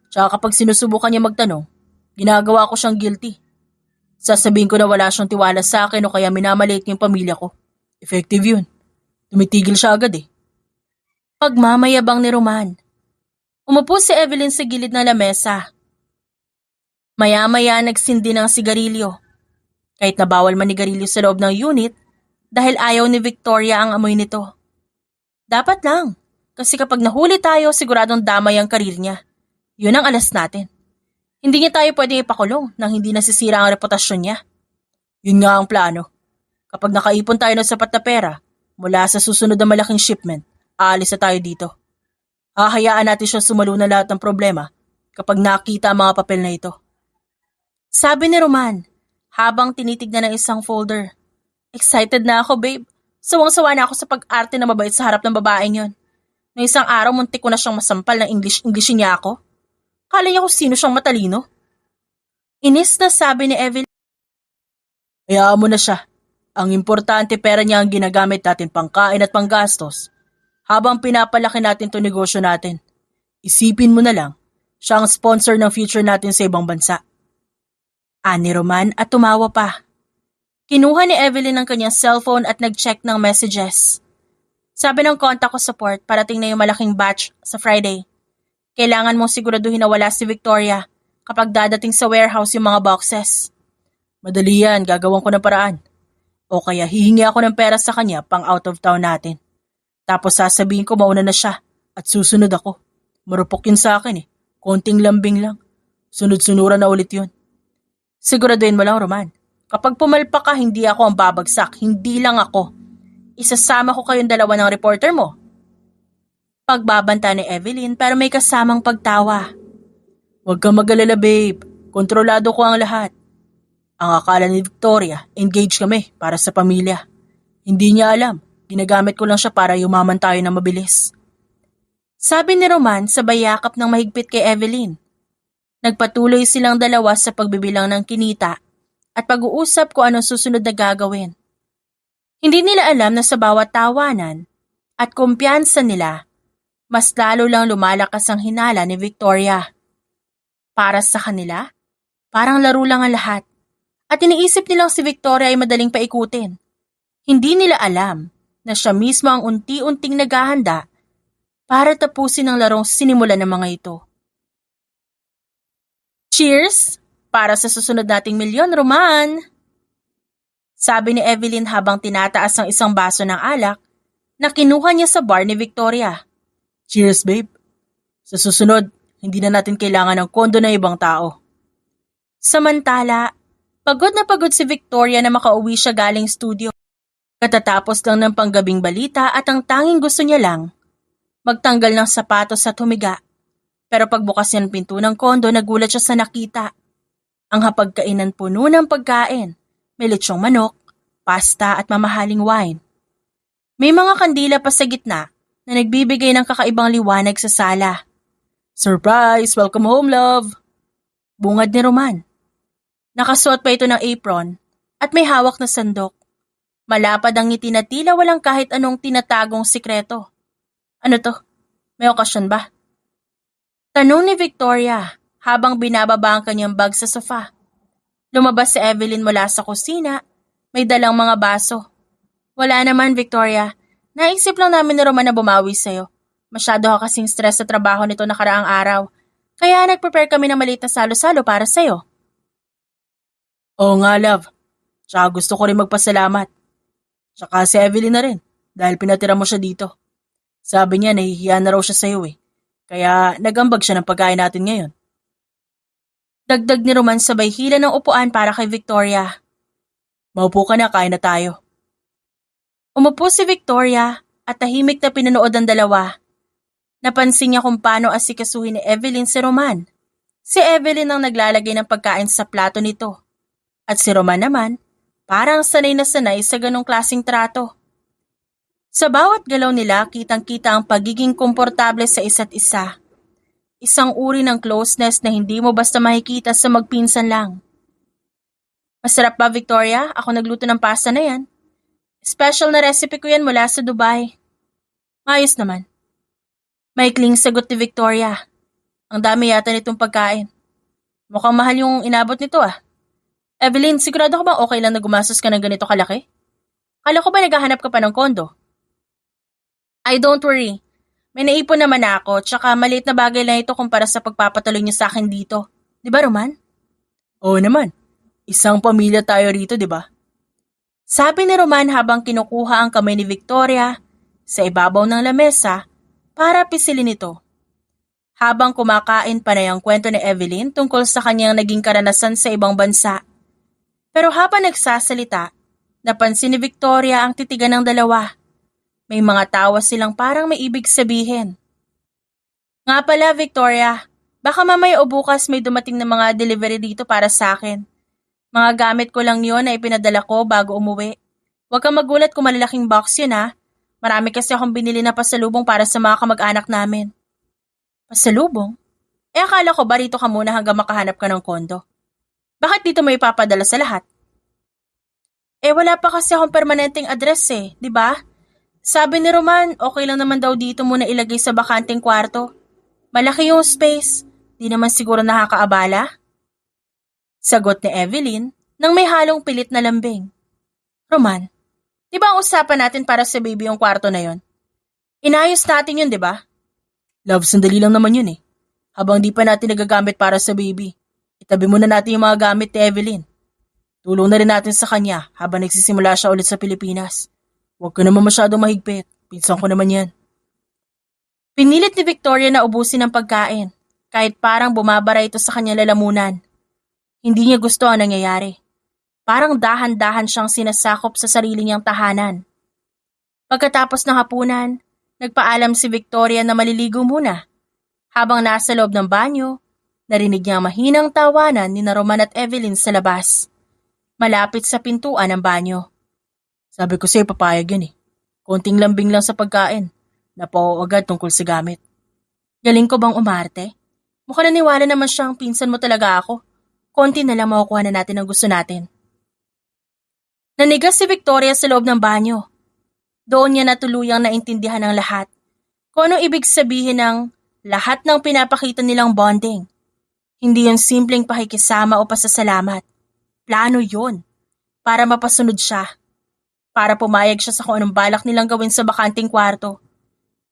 Tsaka kapag sinusubukan niya magtanong, ginagawa ko siyang guilty. Sasabihin ko na wala siyang tiwala sa akin o kaya minamaliit niya yung pamilya ko. Effective yun. Tumitigil siya agad eh. Pagmamayabang ni Roman. Umupo si Evelyn sa gilid ng lamesa. Maya-maya nagsindi ng sigarilyo. Kahit na bawal manigarilyo sa loob ng unit dahil ayaw ni Victoria ang amoy nito. Dapat lang, kasi kapag nahuli tayo siguradong damay ang karir niya. Yun ang alas natin. Hindi niya tayo pwedeng ipakulong nang hindi nasisira ang reputasyon niya. Yun nga ang plano. Kapag nakaipon tayo ng sapat na pera mula sa susunod na malaking shipment, aalis na tayo dito. Hahayaan natin siya sumalo na lahat ng problema kapag nakita ang mga papel na ito. Sabi ni Roman, habang tinitignan ng isang folder. Excited na ako, babe. Sawang-sawa na ako sa pag-arte na mabait sa harap ng babaeng yon. Noong isang araw, muntik ko na siyang masampal ng English niya ako. Kala niya kung sino siyang matalino. Inis na sabi ni Evelyn. Hayaan mo na siya. Ang importante pera niya ang ginagamit natin pangkain at panggastos. Habang pinapalaki natin to negosyo natin. Isipin mo na lang, siya ang sponsor ng future natin sa ibang bansa. Ani Roman at tumawa pa. Kinuha ni Evelyn ang kanyang cellphone at nag-check ng messages. Sabi ng contact ko support, parating na yung malaking batch sa Friday. Kailangan mong siguraduhin na wala si Victoria kapag dadating sa warehouse yung mga boxes. Madali yan, gagawin ko ng paraan. O kaya hihingi ako ng pera sa kanya pang out of town natin. Tapos sasabihin ko mauna na siya at susunod ako. Marupok yun sa akin eh. Konting lambing lang. Sunod-sunuran na ulit yun. Siguraduhin mo lang, Roman. Kapag pumalpak ka, hindi ako ang babagsak. Hindi lang ako. Isasama ko kayong dalawa ng reporter mo. Pagbabanta ni Evelyn pero may kasamang pagtawa. Huwag kang mag-alala, babe. Kontrolado ko ang lahat. Ang akala ni Victoria, engaged kami para sa pamilya. Hindi niya alam. Ginagamit ko lang siya para yumaman tayo na mabilis. Sabi ni Roman sabay yakap ng mahigpit kay Evelyn. Nagpatuloy silang dalawa sa pagbibilang ng kinita at pag-uusap kung anong susunod na gagawin. Hindi nila alam na sa bawat tawanan at kumpiyansa nila, mas lalo lang lumalakas ang hinala ni Victoria. Para sa kanila, parang laro lang ang lahat at iniisip nilang si Victoria ay madaling paikutin. Hindi nila alam na siya mismo ang unti-unting naghahanda para tapusin ang larong sinimulan ng mga ito. Cheers! Para sa susunod nating milyon, Roman! Sabi ni Evelyn habang tinataas ang isang baso ng alak na kinuha niya sa bar ni Victoria. Cheers, babe. Sa susunod, hindi na natin kailangan ng kondo ng ibang tao. Samantala, pagod na pagod si Victoria na makauwi siya galing studio. Katatapos lang ng panggabing balita at ang tanging gusto niya lang, magtanggal ng sapatos at humiga. Pero pagbukas niya ng pinto ng kondo, nagulat siya sa nakita. Ang hapagkainan puno ng pagkain, may lechong manok, pasta at mamahaling wine. May mga kandila pa sa gitna na nagbibigay ng kakaibang liwanag sa sala. Surprise! Welcome home, love! Bungad ni Roman. Nakasuot pa ito ng apron at may hawak na sandok. Malapad ang ngiti na tila walang kahit anong tinatagong sikreto. Ano to? May okasyon ba? Tanong ni Victoria habang binababa ang kanyang bag sa sofa. Lumabas si Evelyn mula sa kusina, may dalang mga baso. Wala naman, Victoria. Naisip lang namin ni Roman na bumawi sa'yo. Masyado ka kasing stress sa trabaho nito nakaraang araw. Kaya nag-prepare kami ng maliit na salo-salo para sa'yo. Oo nga, love. Tsaka gusto ko rin magpasalamat. Tsaka si Evelyn na rin, dahil pinatira mo siya dito. Sabi niya nahihiya na raw siya sa'yo eh. Kaya nagambag siya ng pagkain natin ngayon. Dagdag ni Roman sabay hila ng upuan para kay Victoria. Maupo ka na, kain na tayo. Umupo si Victoria at tahimik na pinanood ang dalawa. Napansin niya kung paano asikasuhin ni Evelyn si Roman. Si Evelyn ang naglalagay ng pagkain sa plato nito. At si Roman naman, parang sanay na sanay sa ganong klaseng trato. Sa bawat galaw nila, kitang-kita ang pagiging komportable sa isa't isa. Isang uri ng closeness na hindi mo basta makikita sa magpinsan lang. Masarap ba, Victoria? Ako nagluto ng pasta na yan. Special na recipe ko yan mula sa Dubai. Ayos naman. Maikling sagot ni Victoria. Ang dami yata nitong pagkain. Mukhang mahal yung inabot nito ah. Evelyn, sigurado ka bang okay lang na gumastos ka ng ganito kalaki? Kala ko ba naghahanap ka pa ng kondo? I don't worry. May naipon naman ako, tsaka maliit na bagay lang ito kumpara sa pagpapatuloy niyo sa akin dito. Di ba, Roman? Oo naman. Isang pamilya tayo rito, di ba? Sabi ni Roman habang kinukuha ang kamay ni Victoria sa ibabaw ng lamesa para pisilin ito. Habang kumakain panay ang kwento ni Evelyn tungkol sa kanyang naging karanasan sa ibang bansa. Pero habang nagsasalita, napansin ni Victoria ang titigan ng dalawa. May mga tawa silang parang may ibig sabihin. Nga pala, Victoria, baka mamaya o bukas may dumating na mga delivery dito para sa akin. Mga gamit ko lang yun na ipinadala ko bago umuwi. Huwag kang magulat kung malalaking box yun ha. Marami kasi akong binili na pasalubong para sa mga kamag-anak namin. Pasalubong? Akala ko ba rito ka muna hanggang makahanap ka ng kondo? Bakit dito mo ipapadala sa lahat? Wala pa kasi akong permanenteng address di ba? Sabi ni Roman, okay lang naman daw dito muna ilagay sa bakanteng kwarto. Malaki yung space, di naman siguro nakakaabala. Sagot ni Evelyn nang may halong pilit na lambing. Roman, di ba ang usapan natin para sa baby yung kwarto na yon? Inayos natin yun, di ba? Love, sandali lang naman yun eh. Habang di pa natin nagagamit para sa baby, itabi muna natin yung mga gamit ni Evelyn. Tulong na rin natin sa kanya habang nagsisimula siya ulit sa Pilipinas. Huwag ka naman masyadong mahigpit. Pinsan ko naman yan. Pinilit ni Victoria na ubusin ang pagkain, kahit parang bumabara ito sa kanyang lalamunan. Hindi niya gusto ang nangyayari. Parang dahan-dahan siyang sinasakop sa sarili niyang tahanan. Pagkatapos ng hapunan, nagpaalam si Victoria na maliligo muna. Habang nasa loob ng banyo, narinig niya ang mahinang tawanan ni Roman at Evelyn sa labas. Malapit sa pintuan ng banyo. Sabi ko sa'yo papayag yan eh. Konting lambing lang sa pagkain. Napao agad tungkol sa gamit. Galing ko bang umarte? Mukhang naniwala naman siyang pinsan mo talaga ako. Konti na lang makukuha na natin ang gusto natin. Nanigas si Victoria sa loob ng banyo. Doon niya natuluyang naintindihan ng lahat. Kung anong ibig sabihin ng lahat ng pinapakita nilang bonding. Hindi yung simpleng pakikisama o pasasalamat. Plano yun. Para mapasunod siya. Para pumayag siya sa kung anong balak nilang gawin sa bakanting kwarto.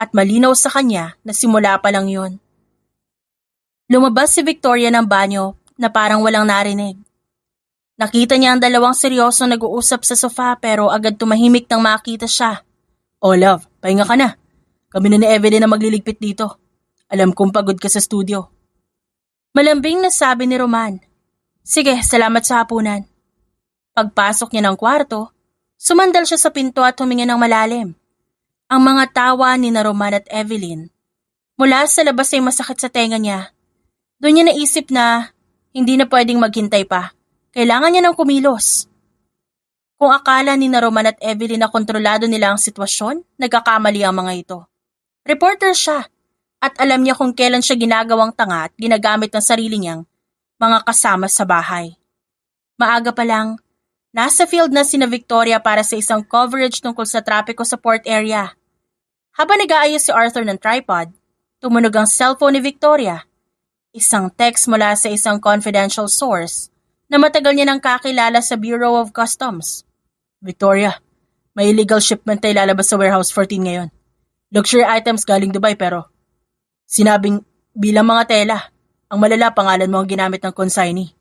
At malinaw sa kanya na simula pa lang yun. Lumabas si Victoria ng banyo na parang walang narinig. Nakita niya ang dalawang seryosong nag-uusap sa sofa pero agad tumahimik nang makita siya. Oh love, pahinga ka na. Kami na ni Evelyn na magliligpit dito. Alam kong pagod ka sa studio. Malambing na sabi ni Roman. Sige, salamat sa hapunan. Pagpasok niya ng kwarto, sumandal siya sa pinto at huminga ng malalim. Ang mga tawa ni Roman at Evelyn. Mula sa labas ay masakit sa tenga niya. Doon niya naisip na hindi na pwedeng maghintay pa. Kailangan niya ng kumilos. Kung akala ni Roman at Evelyn na kontrolado nila ang sitwasyon, nagkakamali ang mga ito. Reporter siya at alam niya kung kailan siya ginagawang tanga at ginagamit ng sarili niyang mga kasama sa bahay. Maaga pa lang, nasa field na sina Victoria para sa isang coverage tungkol sa trapiko sa port area. Habang nag-aayos si Arthur ng tripod, tumunog ang cellphone ni Victoria. Isang text mula sa isang confidential source na matagal niya nang kakilala sa Bureau of Customs. Victoria, may illegal shipment na ilalabas sa Warehouse 14 ngayon. Luxury items galing Dubai pero sinabing bilang mga tela, ang malala pangalan mo ang ginamit ng consignee.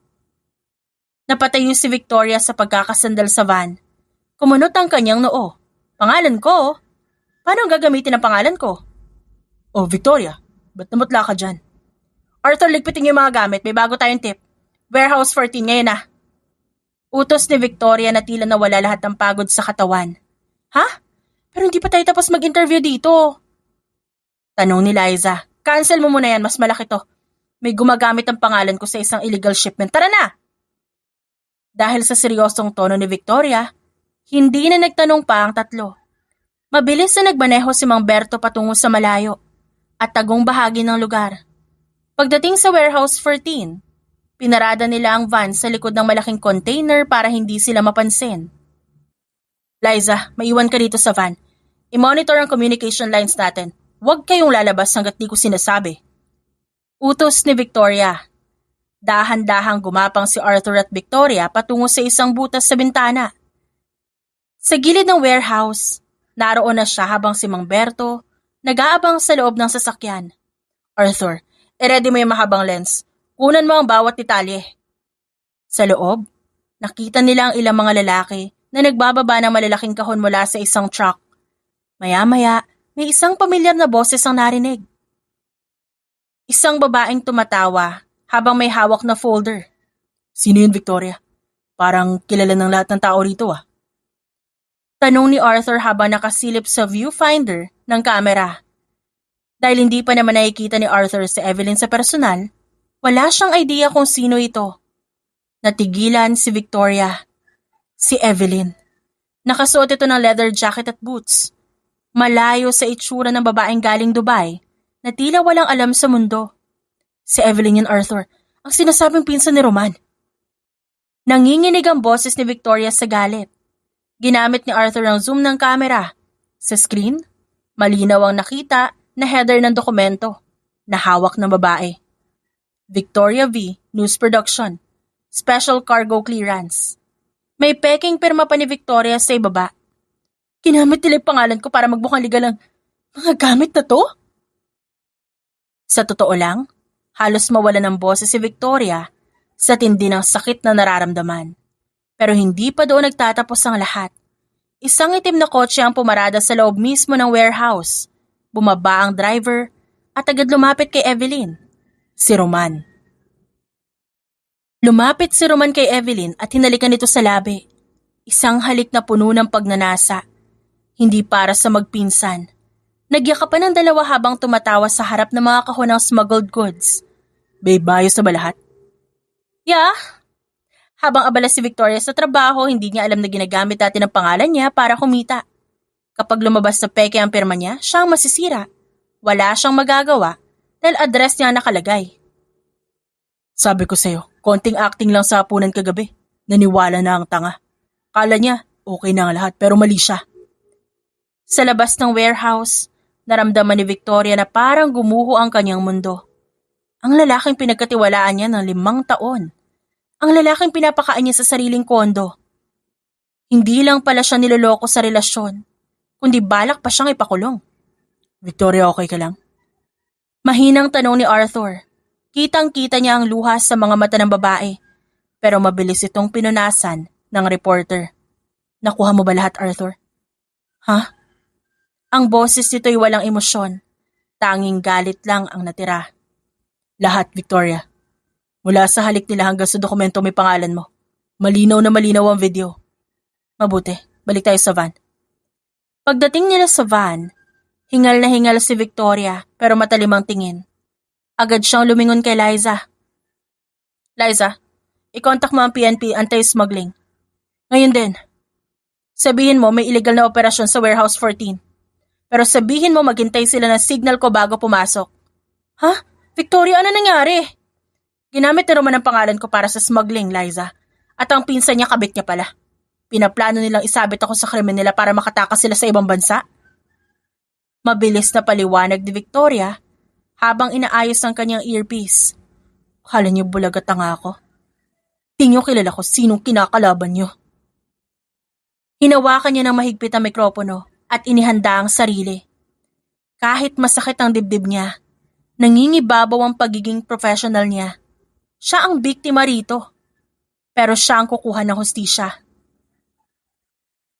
Napatayo si Victoria sa pagkakasandal sa van. Kumunot ang kanyang noo. Pangalan ko? Paano gagamitin ang pangalan ko? Oh Victoria, ba't namutla ka dyan? Arthur, ligpitin yung mga gamit. May bago tayong tip. Warehouse 14 ngayon na. Utos ni Victoria na tila nawala lahat ng pagod sa katawan. Ha? Pero hindi pa tayo tapos mag-interview dito. Tanong ni Liza. Cancel mo muna yan, mas malaki to. May gumagamit ang pangalan ko sa isang illegal shipment. Tara na! Dahil sa seryosong tono ni Victoria, hindi na nagtanong pa ang tatlo. Mabilis na nagmaneho si Mang Berto patungo sa malayo at tagong bahagi ng lugar. Pagdating sa Warehouse 14, pinarada nila ang van sa likod ng malaking container para hindi sila mapansin. Liza, maiwan ka dito sa van. I-monitor ang communication lines natin. Huwag kayong lalabas hanggat di ko sinasabi. Utos ni Victoria. Dahan-dahang gumapang si Arthur at Victoria patungo sa isang butas sa bintana. Sa gilid ng warehouse, naroon na siya habang si Mang Berto nag-aabang sa loob ng sasakyan. Arthur, i-ready mo yung mahabang lens. Kunan mo ang bawat detalye. Sa loob, nakita nila ang ilang mga lalaki na nagbababa ng malalaking kahon mula sa isang truck. Maya-maya, may isang pamilyar na boses ang narinig. Isang babaeng tumatawa habang may hawak na folder. Sino yun, Victoria? Parang kilala ng lahat ng tao rito ah. Tanong ni Arthur habang nakasilip sa viewfinder ng kamera. Dahil hindi pa naman nakikita ni Arthur si Evelyn sa personal, wala siyang idea kung sino ito. Natigilan si Victoria. Si Evelyn. Nakasuot ito ng leather jacket at boots. Malayo sa itsura ng babaeng galing Dubai na tila walang alam sa mundo. Si Evelyn yan, Arthur. Ang sinasabing pinsan ni Roman. Nanginginig ang boses ni Victoria sa galit. Ginamit ni Arthur ang zoom ng kamera. Sa screen, malinaw ang nakita na header ng dokumento na hawak ng babae. Victoria V. News Production. Special Cargo Clearance. May peking pirma pa ni Victoria sa ibaba. Ginamit nila yung pangalan ko para magmukhang legal ang mga gamit na to? Sa totoo lang, halos mawala ng boses si Victoria sa tindi ng sakit na nararamdaman. Pero hindi pa doon nagtatapos ang lahat. Isang itim na kotse ang pumarada sa loob mismo ng warehouse. Bumaba ang driver at agad lumapit kay Evelyn. Si Roman. Lumapit si Roman kay Evelyn at hinalikan nito sa labi. Isang halik na puno ng pagnanasa. Hindi para sa magpinsan. Nagyakapan ng dalawa habang tumatawa sa harap ng mga kahon ng smuggled goods. Babe, ayos na ba lahat? Yeah. Habang abala si Victoria sa trabaho, hindi niya alam na ginagamit dati ng pangalan niya para kumita. Kapag lumabas sa peke ang pirma niya, siya ang masisira. Wala siyang magagawa dahil address niya ang nakalagay. Sabi ko sa'yo, konting acting lang sa hapunan kagabi. Naniwala na ang tanga. Kala niya, okay na ang lahat pero mali siya. Sa labas ng warehouse, naramdaman ni Victoria na parang gumuho ang kanyang mundo. Ang lalaking pinagkatiwalaan niya ng 5 taon. Ang lalaking pinapakaan niya sa sariling kondo. Hindi lang pala siya niloloko sa relasyon, kundi balak pa siyang ipakulong. Victoria, okay ka lang? Mahinang tanong ni Arthur. Kitang-kita niya ang luha sa mga mata ng babae, pero mabilis itong pinunasan ng reporter. Nakuha mo ba lahat, Arthur? Ha? Ang boses nito'y walang emosyon. Tanging galit lang ang natira. Lahat, Victoria. Mula sa halik nila hanggang sa dokumento may pangalan mo. Malinaw na malinaw ang video. Mabuti, balik tayo sa van. Pagdating nila sa van, hingal na hingal si Victoria pero matalim ang tingin. Agad siyang lumingon kay Liza. Liza, i-contact mo ang PNP Anti-Smuggling. Ngayon din. Sabihin mo may illegal na operasyon sa Warehouse 14. Pero sabihin mo maghintay sila ng signal ko bago pumasok. Ha? Victoria, ano nangyari? Ginamit ni Roman ang pangalan ko para sa smuggling, Liza. At ang pinsan niya kabit niya pala. Pinaplano nilang isabit ako sa krimen nila para makatakas sila sa ibang bansa. Mabilis na paliwanag ni Victoria habang inaayos ang kanyang earpiece. Akala niyo bulagat nga ako. Di niyo kilala ko sinong kinakalaban niyo. Hinawakan niya ng mahigpit ang mikropono at inihanda ang sarili. Kahit masakit ang dibdib niya, nangingibabaw ang pagiging professional niya. Siya ang biktima rito, pero siya ang kukuha ng hustisya.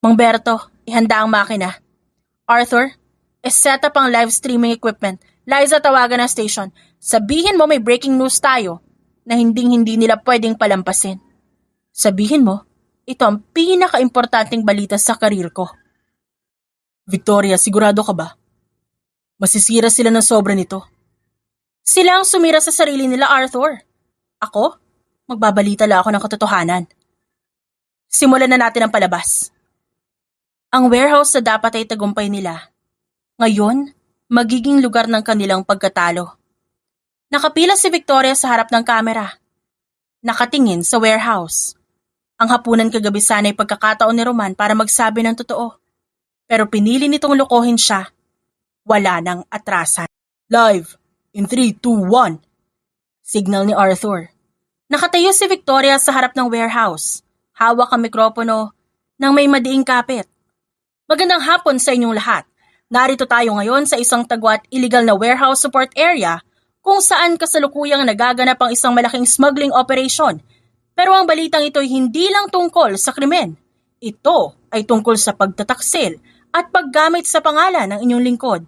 Mang Berto, ihanda ang makina. Arthur, set up ang live streaming equipment. Liza, tawagan ang station. Sabihin mo may breaking news tayo na hindi nila pwedeng palampasin. Sabihin mo, ito ang pinaka-importanting balita sa karir ko. Victoria, sigurado ka ba? Masisira sila ng sobra nito. Sila ang sumira sa sarili nila, Arthur. Ako? Magbabalita lang ako ng katotohanan. Simulan na natin ang palabas. Ang warehouse na dapat ay tagumpay nila. Ngayon, magiging lugar ng kanilang pagkatalo. Nakapila si Victoria sa harap ng kamera. Nakatingin sa warehouse. Ang hapunan kagabi sana ay pagkakataon ni Roman para magsabi ng totoo. Pero pinili nitong lokohin siya. Wala nang atrasan. Live! In 3, 2, 1! Signal ni Arthur. Nakatayo si Victoria sa harap ng warehouse. Hawak ang mikropono nang may madiing kapit. Magandang hapon sa inyong lahat. Narito tayo ngayon sa isang tagwat illegal na warehouse support area kung saan kasalukuyang nagaganap ang isang malaking smuggling operation. Pero ang balitang ito ay hindi lang tungkol sa krimen. Ito ay tungkol sa pagtataksil at paggamit sa pangalan ng inyong lingkod.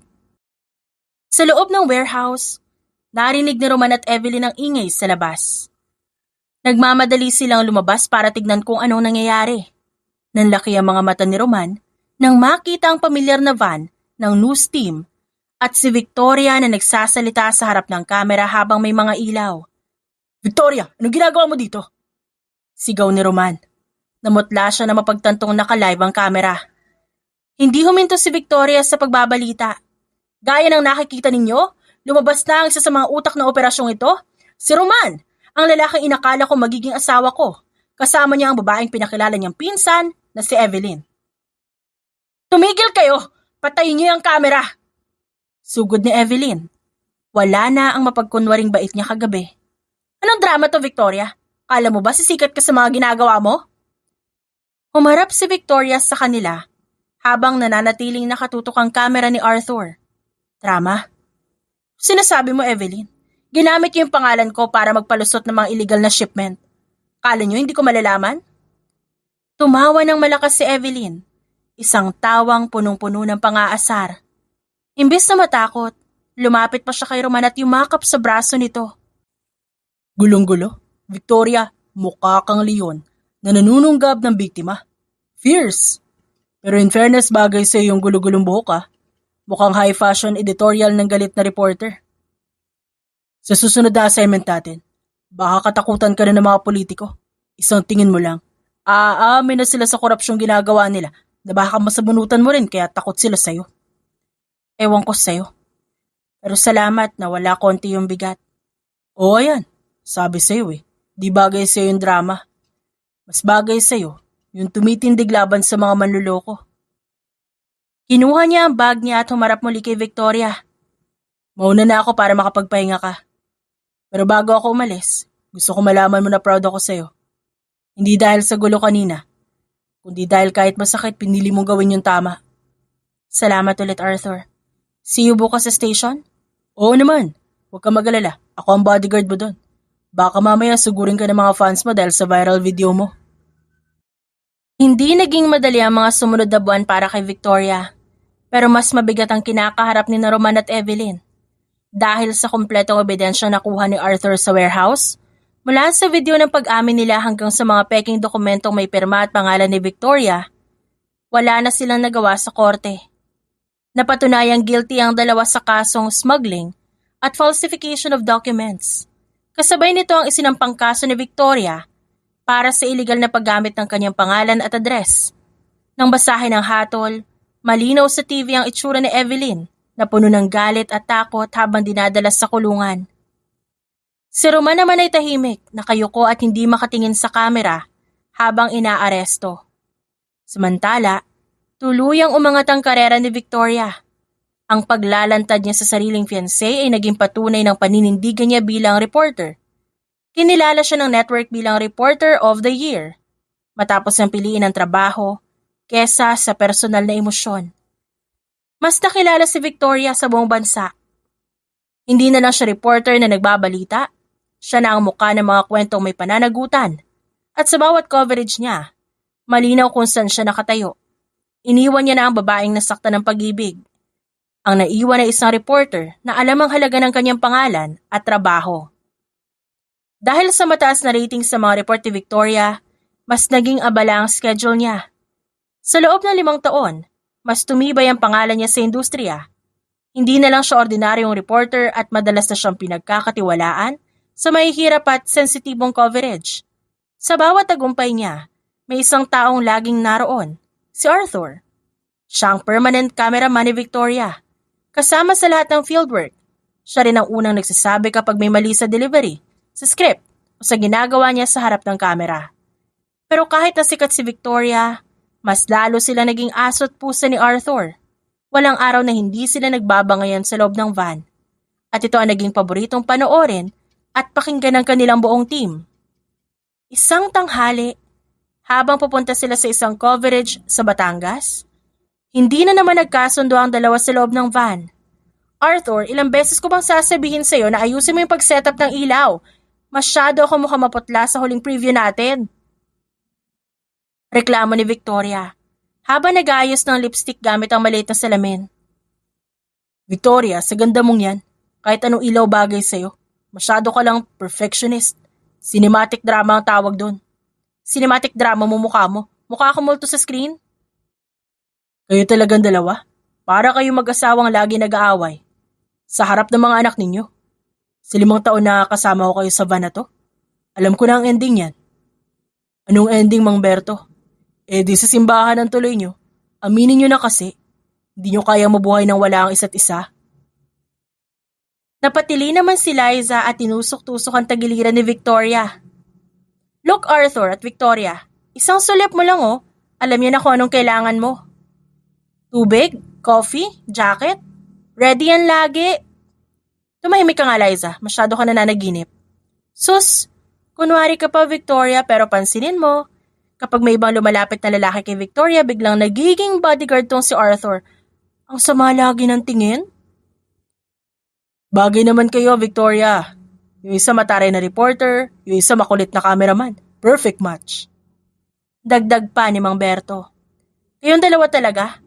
Sa loob ng warehouse, narinig ni Roman at Evelyn ang ingay sa labas. Nagmamadali silang lumabas para tignan kung anong nangyayari. Nanlaki ang mga mata ni Roman nang makita ang pamilyar na van ng news team at si Victoria na nagsasalita sa harap ng kamera habang may mga ilaw. Victoria, anong ginagawa mo dito? Sigaw ni Roman. Namutla siya na mapagtantong naka-live ang kamera. Hindi huminto si Victoria sa pagbabalita. Gaya ng nakikita ninyo, lumabas na ang isa sa mga utak na operasyong ito, si Roman, ang lalaking inakala ko magiging asawa ko. Kasama niya ang babaeng pinakilala niyang pinsan na si Evelyn. Tumigil kayo! Patayin niyo ang kamera! Sugod ni Evelyn. Wala na ang mapagkunwaring bait niya kagabi. Anong drama to, Victoria? Kala mo ba sisikat ka sa mga ginagawa mo? Humarap si Victoria sa kanila habang nananatiling nakatutok ang kamera ni Arthur. Drama? Sinasabi mo, Evelyn? Ginamit niyo yung pangalan ko para magpalusot ng mga illegal na shipment. Kala niyo hindi ko malalaman? Tumawa ng malakas si Evelyn. Isang tawang punong-puno ng pang-aasar. Imbes na matakot, lumapit pa siya kay Roman at yumakap sa braso nito. Gulong-gulo? Victoria, mukha kang leon na nanununggab ng biktima. Fierce! Pero in fairness, bagay sa yung gulo-gulong buhok Mukhang high fashion editorial ng galit na reporter. Sa susunod na assignment natin, baka katakutan ka na ng mga politiko. Isang tingin mo lang, aamin na sila sa korupsyong ginagawa nila na baka masabunutan mo rin kaya takot sila sa'yo. Ewan ko sa'yo. Pero salamat na wala konti yung bigat. Oo yan, sabi sa'yo di bagay sa'yo yung drama. Mas bagay sa'yo yung tumitindig laban sa mga manluloko. Kinuha niya ang bag niya at humarap muli kay Victoria. Mauna na ako para makapagpahinga ka. Pero bago ako umalis, gusto ko malaman mo na proud ako sa'yo. Hindi dahil sa gulo kanina, kundi dahil kahit masakit, pinili mong gawin yung tama. Salamat ulit, Arthur. See you bukas sa station? Oo naman, huwag ka mag-alala. Ako ang bodyguard mo doon. Baka mamaya sugurin ka ng mga fans mo dahil sa viral video mo. Hindi naging madali ang mga sumunod na buwan para kay Victoria, pero mas mabigat ang kinakaharap ni Roman at Evelyn. Dahil sa kumpletong ebidensya na nakuha ni Arthur sa warehouse, mula sa video ng pag-amin nila hanggang sa mga peking dokumentong may pirma at pangalan ni Victoria, wala na silang nagawa sa korte. Napatunayang guilty ang dalawa sa kasong smuggling at falsification of documents. Kasabay nito ang isinampang kaso ni Victoria para sa iligal na paggamit ng kanyang pangalan at address. Nang basahin ang hatol, malinaw sa TV ang itsura ni Evelyn na puno ng galit at takot habang dinadala sa kulungan. Si Roman naman ay tahimik, nakayuko at hindi makatingin sa kamera habang inaaresto. Samantala, tuluyang umangat ang karera ni Victoria. Ang paglalantad niya sa sariling fiancé ay naging patunay ng paninindigan niya bilang reporter. Kinilala siya ng network bilang Reporter of the Year, matapos niyang piliin ang trabaho kesa sa personal na emosyon. Mas nakilala si Victoria sa buong bansa. Hindi na lang siya reporter na nagbabalita, siya na ang mukha ng mga kwentong may pananagutan. At sa bawat coverage niya, malinaw kung saan siya nakatayo. Iniwan niya na ang babaeng nasaktan ng pag-ibig. Ang naiwan ay isang reporter na alam ang halaga ng kanyang pangalan at trabaho. Dahil sa mataas na rating sa mga report ni Victoria, mas naging abala ang schedule niya. Sa loob ng 5 taon, mas tumibay ang pangalan niya sa industriya. Hindi na lang siya ordinaryong reporter at madalas na siyang pinagkakatiwalaan sa mahihirap at sensitibong coverage. Sa bawat tagumpay niya, may isang taong laging naroon, si Arthur. Siya ang permanent cameraman ni Victoria. Kasama sa lahat ng fieldwork, siya rin ang unang nagsasabi kapag may mali sa delivery, sa script o sa ginagawa niya sa harap ng kamera. Pero kahit nasikat si Victoria, mas lalo sila naging aso't pusa ni Arthur. Walang araw na hindi sila nagbabangayan sa loob ng van. At ito ang naging paboritong panoorin at pakinggan ng kanilang buong team. Isang tanghali, habang pupunta sila sa isang coverage sa Batangas, hindi na naman nagkasundo ang dalawa sa loob ng van. Arthur, ilang beses ko bang sasabihin sa'yo na ayusin mo yung pag-setup ng ilaw? Masyado ako mukhang maputla sa huling preview natin. Reklamo ni Victoria, habang nag-aayos ng lipstick gamit ang maliit na salamin. Victoria, sa ganda mong yan, kahit anong ilaw bagay sa'yo, masyado ka lang perfectionist. Cinematic drama ang tawag doon. Cinematic drama mo mukha mo? Mukha ka multo sa screen? Kayo talagang dalawa? Para kayo mag-asawang lagi nag-aaway. Sa harap ng mga anak ninyo. Sa 5 taon na kasama ko kayo sa van na to, alam ko na ang ending yan. Anong ending, Mang Berto? Di sa simbahan ang tuloy nyo. Aminin nyo na kasi, hindi nyo kaya mabuhay nang wala ang isa't isa. Napatili naman si Liza at tinusok-tusok ang tagiliran ni Victoria. Look, Arthur at Victoria, isang sulip mo lang Alam niya na kung anong kailangan mo. Tubig? Coffee? Jacket? Ready yan lagi. Tumahimik ka nga, Liza. Masyado ka nananaginip. Sus, kunwari ka pa, Victoria, pero pansinin mo, kapag may ibang lumalapit na lalaki kay Victoria, biglang nagiging bodyguard tong si Arthur. Ang sama lagi ng tingin. Bagay naman kayo, Victoria. Yung isa mataray na reporter, yung isa makulit na cameraman. Perfect match. Dagdag pa ni Mang Berto. Kayong dalawa talaga.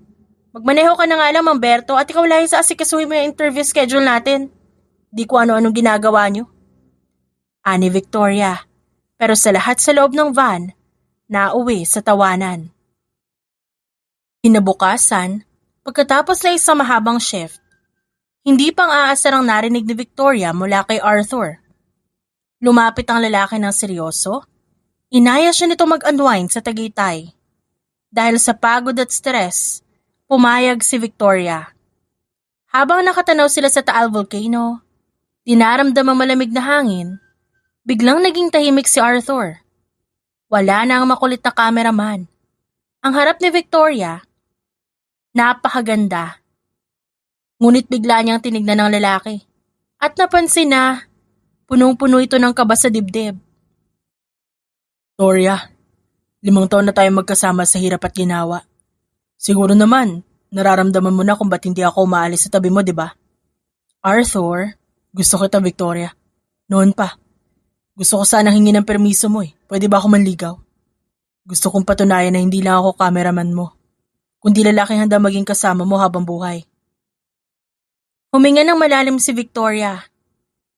Magmaneho ka na nga lang, Mang Berto, at ikaw Liza, asikasuhin mo yung interview schedule natin. Di ko ano-anong ginagawa nyo. Ani Victoria, Pero sa lahat sa loob ng van, nauwi sa tawanan. Kinabukasan, pagkatapos ng isang mahabang shift, hindi pang aasar ang narinig ni Victoria mula kay Arthur. Lumapit ang lalaki ng seryoso. Inaya siya nito mag-unwind sa Tagaytay. Dahil sa pagod at stress, pumayag si Victoria. Habang nakatanaw sila sa Taal Volcano, dinaramdam ang malamig na hangin, biglang naging tahimik si Arthur. Wala na ang makulit na cameraman. Ang harap ni Victoria, napakaganda. Ngunit bigla niyang tinignan ng lalaki at napansin na punong-puno ito ng kaba sa dibdib. Victoria, 5 taon na tayo magkasama sa hirap at ginawa. Siguro naman, nararamdaman mo na kung ba't hindi ako umaalis sa tabi mo, di ba? Arthur, gusto kita, Victoria. Noon pa. Gusto ko sana hingin ng permiso mo eh. Pwede ba ako manligaw? Gusto kong patunayan na hindi lang ako cameraman mo, kundi lalaking handa maging kasama mo habang buhay. Huminga ng malalim si Victoria.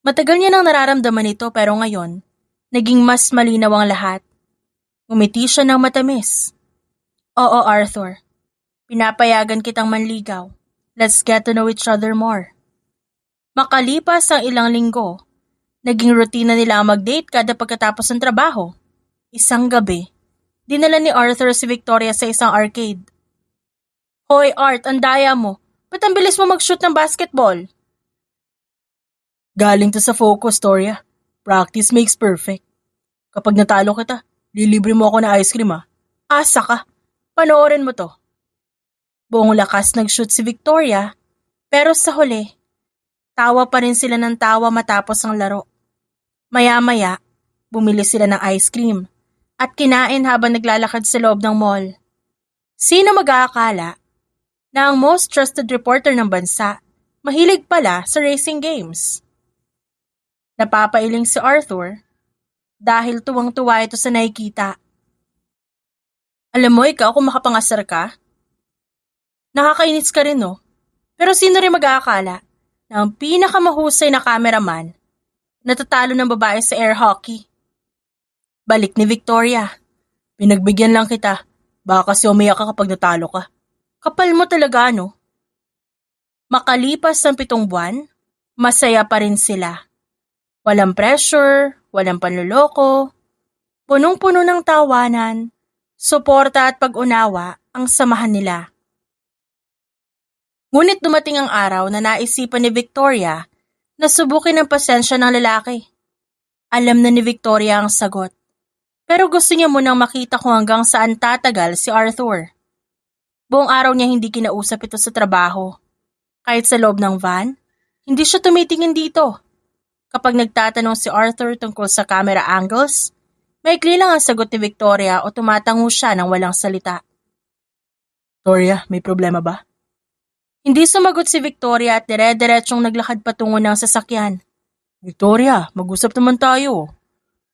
Matagal niya nang nararamdaman ito pero ngayon, naging mas malinaw ang lahat. Umiti siya ng matamis. Oo, Arthur. Pinapayagan kitang manligaw. Let's get to know each other more. Makalipas ang ilang linggo, naging rutina nila ang mag-date kada pagkatapos ng trabaho. Isang gabi, dinala ni Arthur si Victoria sa isang arcade. Hoy Art, ang daya mo. Ba't ang bilis mo mag-shoot ng basketball? Galing to sa focus, Victoria. Practice makes perfect. Kapag natalo kita, lilibre mo ako ng ice cream ah. Asa ka. Panoorin mo to. Buong lakas nag-shoot si Victoria, pero sa huli, tawa pa rin sila ng tawa matapos ang laro. Maya-maya, bumili sila ng ice cream at kinain habang naglalakad sa loob ng mall. Sino mag-aakala na ang most trusted reporter ng bansa mahilig pala sa racing games? Napapailing si Arthur dahil tuwang-tuwa ito sa nakikita. Alam mo, ikaw kung makapangasar ka, nakakainis ka rin no? Pero sino rin mag-aakala na ang pinakamahusay na cameraman natatalo ng babae sa air hockey? Balik ni Victoria. Pinagbigyan lang kita. Baka kasi umiyak ka kapag natalo ka. Kapal mo talaga, no? Makalipas ng 7 buwan, masaya pa rin sila. Walang pressure, walang panloloko, punong-puno ng tawanan, suporta at pag-unawa ang samahan nila. Ngunit dumating ang araw na naisipan ni Victoria na subukin ang pasensya ng lalaki. Alam na ni Victoria ang sagot, pero gusto niya munang makita kung hanggang saan tatagal si Arthur. Buong araw niya hindi kinausap ito sa trabaho. Kahit sa loob ng van, hindi siya tumitingin dito. Kapag nagtatanong si Arthur tungkol sa camera angles, maikli lang ang sagot ni Victoria o tumatango siya ng walang salita. Victoria, may problema ba? Hindi sumagot si Victoria at dire-diretsyong naglakad patungo ng sasakyan. Victoria, mag-usap naman tayo.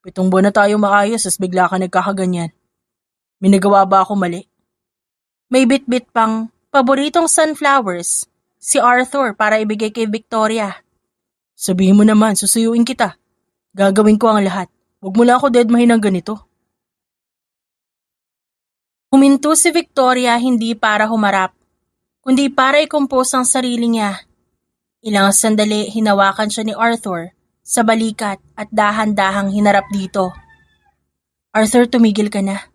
7 buwan na tayo maayos as bigla ka nagkakaganyan. May nagawa ba ako mali? May bit-bit pang paboritong sunflowers si Arthur para ibigay kay Victoria. Sabihin mo naman, susuyuin kita. Gagawin ko ang lahat. Huwag mo lang ako deadmahin ng ganito. Huminto si Victoria hindi para humarap, kundi para i-compose ang sarili niya. Ilang sandali hinawakan siya ni Arthur sa balikat at dahan-dahang hinarap dito. Arthur, tumigil ka na.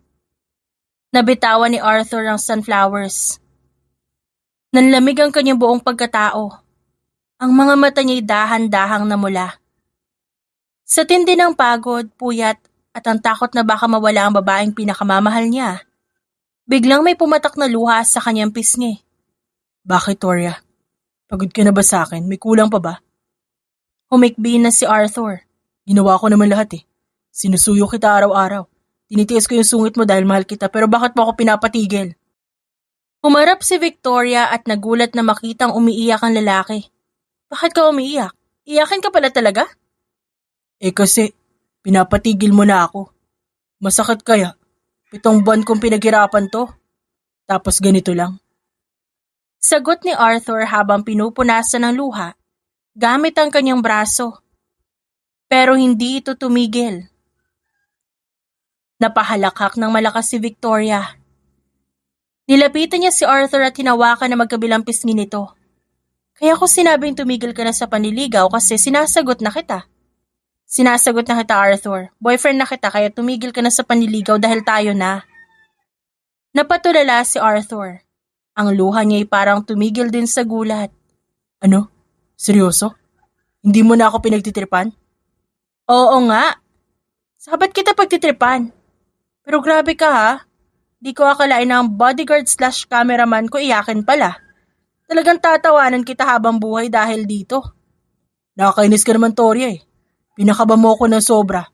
Nabitawan ni Arthur ang sunflowers. Nanlamig ang kanyang buong pagkatao. Ang mga mata niya'y dahan-dahang namula. Sa tindi ng pagod, puyat at ang takot na baka mawala ang babaeng pinakamamahal niya, biglang may pumatak na luha sa kanyang pisngi. Bakit, Victoria? Pagod ka na ba sa akin? May kulang pa ba? Humikbi na si Arthur. Ginawa ko naman lahat eh. Sinusuyo kita araw-araw. Tinitiis ko yung sungit mo dahil mahal kita pero bakit mo ako pinapatigil? Humarap si Victoria at nagulat na makitang umiiyak ang lalaki. Bakit ka umiiyak? Iyakin ka pala talaga? Kasi, pinapatigil mo na ako. Masakit kaya? 7 buwan kong pinaghirapan to. Tapos ganito lang. Sagot ni Arthur habang pinupunasan ng luha gamit ang kanyang braso. Pero hindi ito tumigil. Napahalakhak ng malakas si Victoria. Nilapitan niya si Arthur at hinawakan na magkabilang pisngi nito. Kaya ko sinabing tumigil ka na sa panliligaw kasi sinasagot na kita. Sinasagot na kita, Arthur. Boyfriend na kita kaya tumigil ka na sa panliligaw dahil tayo na. Napatulala si Arthur. Ang luha niya ay parang tumigil din sa gulat. Ano? Seryoso? Hindi mo na ako pinagtitripan? Oo nga. Sabat kita pagtitripan. Pero grabe ka ha. Di ko akalain na ang bodyguard/cameraman ko iyakin pala. Talagang tatawanan kita habang buhay dahil dito. Nakakainis ka naman, Toria eh. Pinakaba mo ako ng sobra.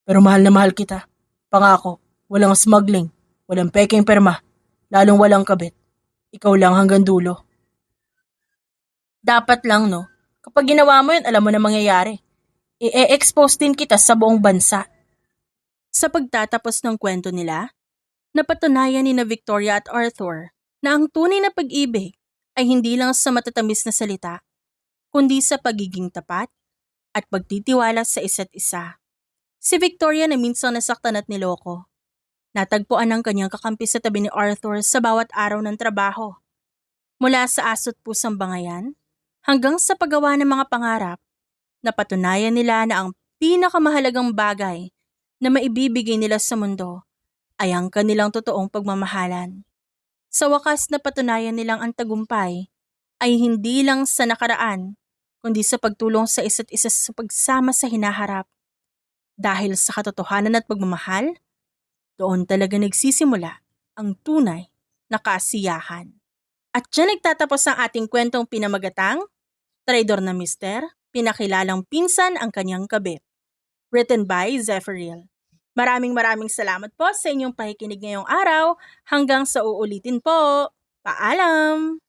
Pero mahal na mahal kita. Pangako, walang smuggling, walang peking perma, lalong walang kabit. Ikaw lang hanggang dulo. Dapat lang no. Kapag ginawa mo yun, alam mo na mangyayari. I-expose din kita sa buong bansa. Sa pagtatapos ng kwento nila, napatunayan ni na Victoria at Arthur na ang tunay na pag-ibig ay hindi lang sa matatamis na salita, kundi sa pagiging tapat at pagtitiwala sa isa't isa. Si Victoria na minsan nasaktan at niloko. Natagpuan ang kanyang kakampi sa tabi ni Arthur sa bawat araw ng trabaho. Mula sa asot pusang bangayan hanggang sa paggawa ng mga pangarap, napatunayan nila na ang pinakamahalagang bagay na maibibigay nila sa mundo ay ang kanilang totoong pagmamahalan. Sa wakas napatunayan nilang ang tagumpay ay hindi lang sa nakaraan, kundi sa pagtulong sa isa't isa sa pagsama sa hinaharap. Dahil sa katotohanan at pagmamahal, doon talaga nagsisimula ang tunay na kasiyahan. At dyan nagtatapos ang ating kwentong pinamagatang, Traidor na Mister, Pinakilalang Pinsan ang Kanyang Kabit. Written by Zephyriel. Maraming salamat po sa inyong pakikinig ngayong araw. Hanggang sa uulitin po. Paalam!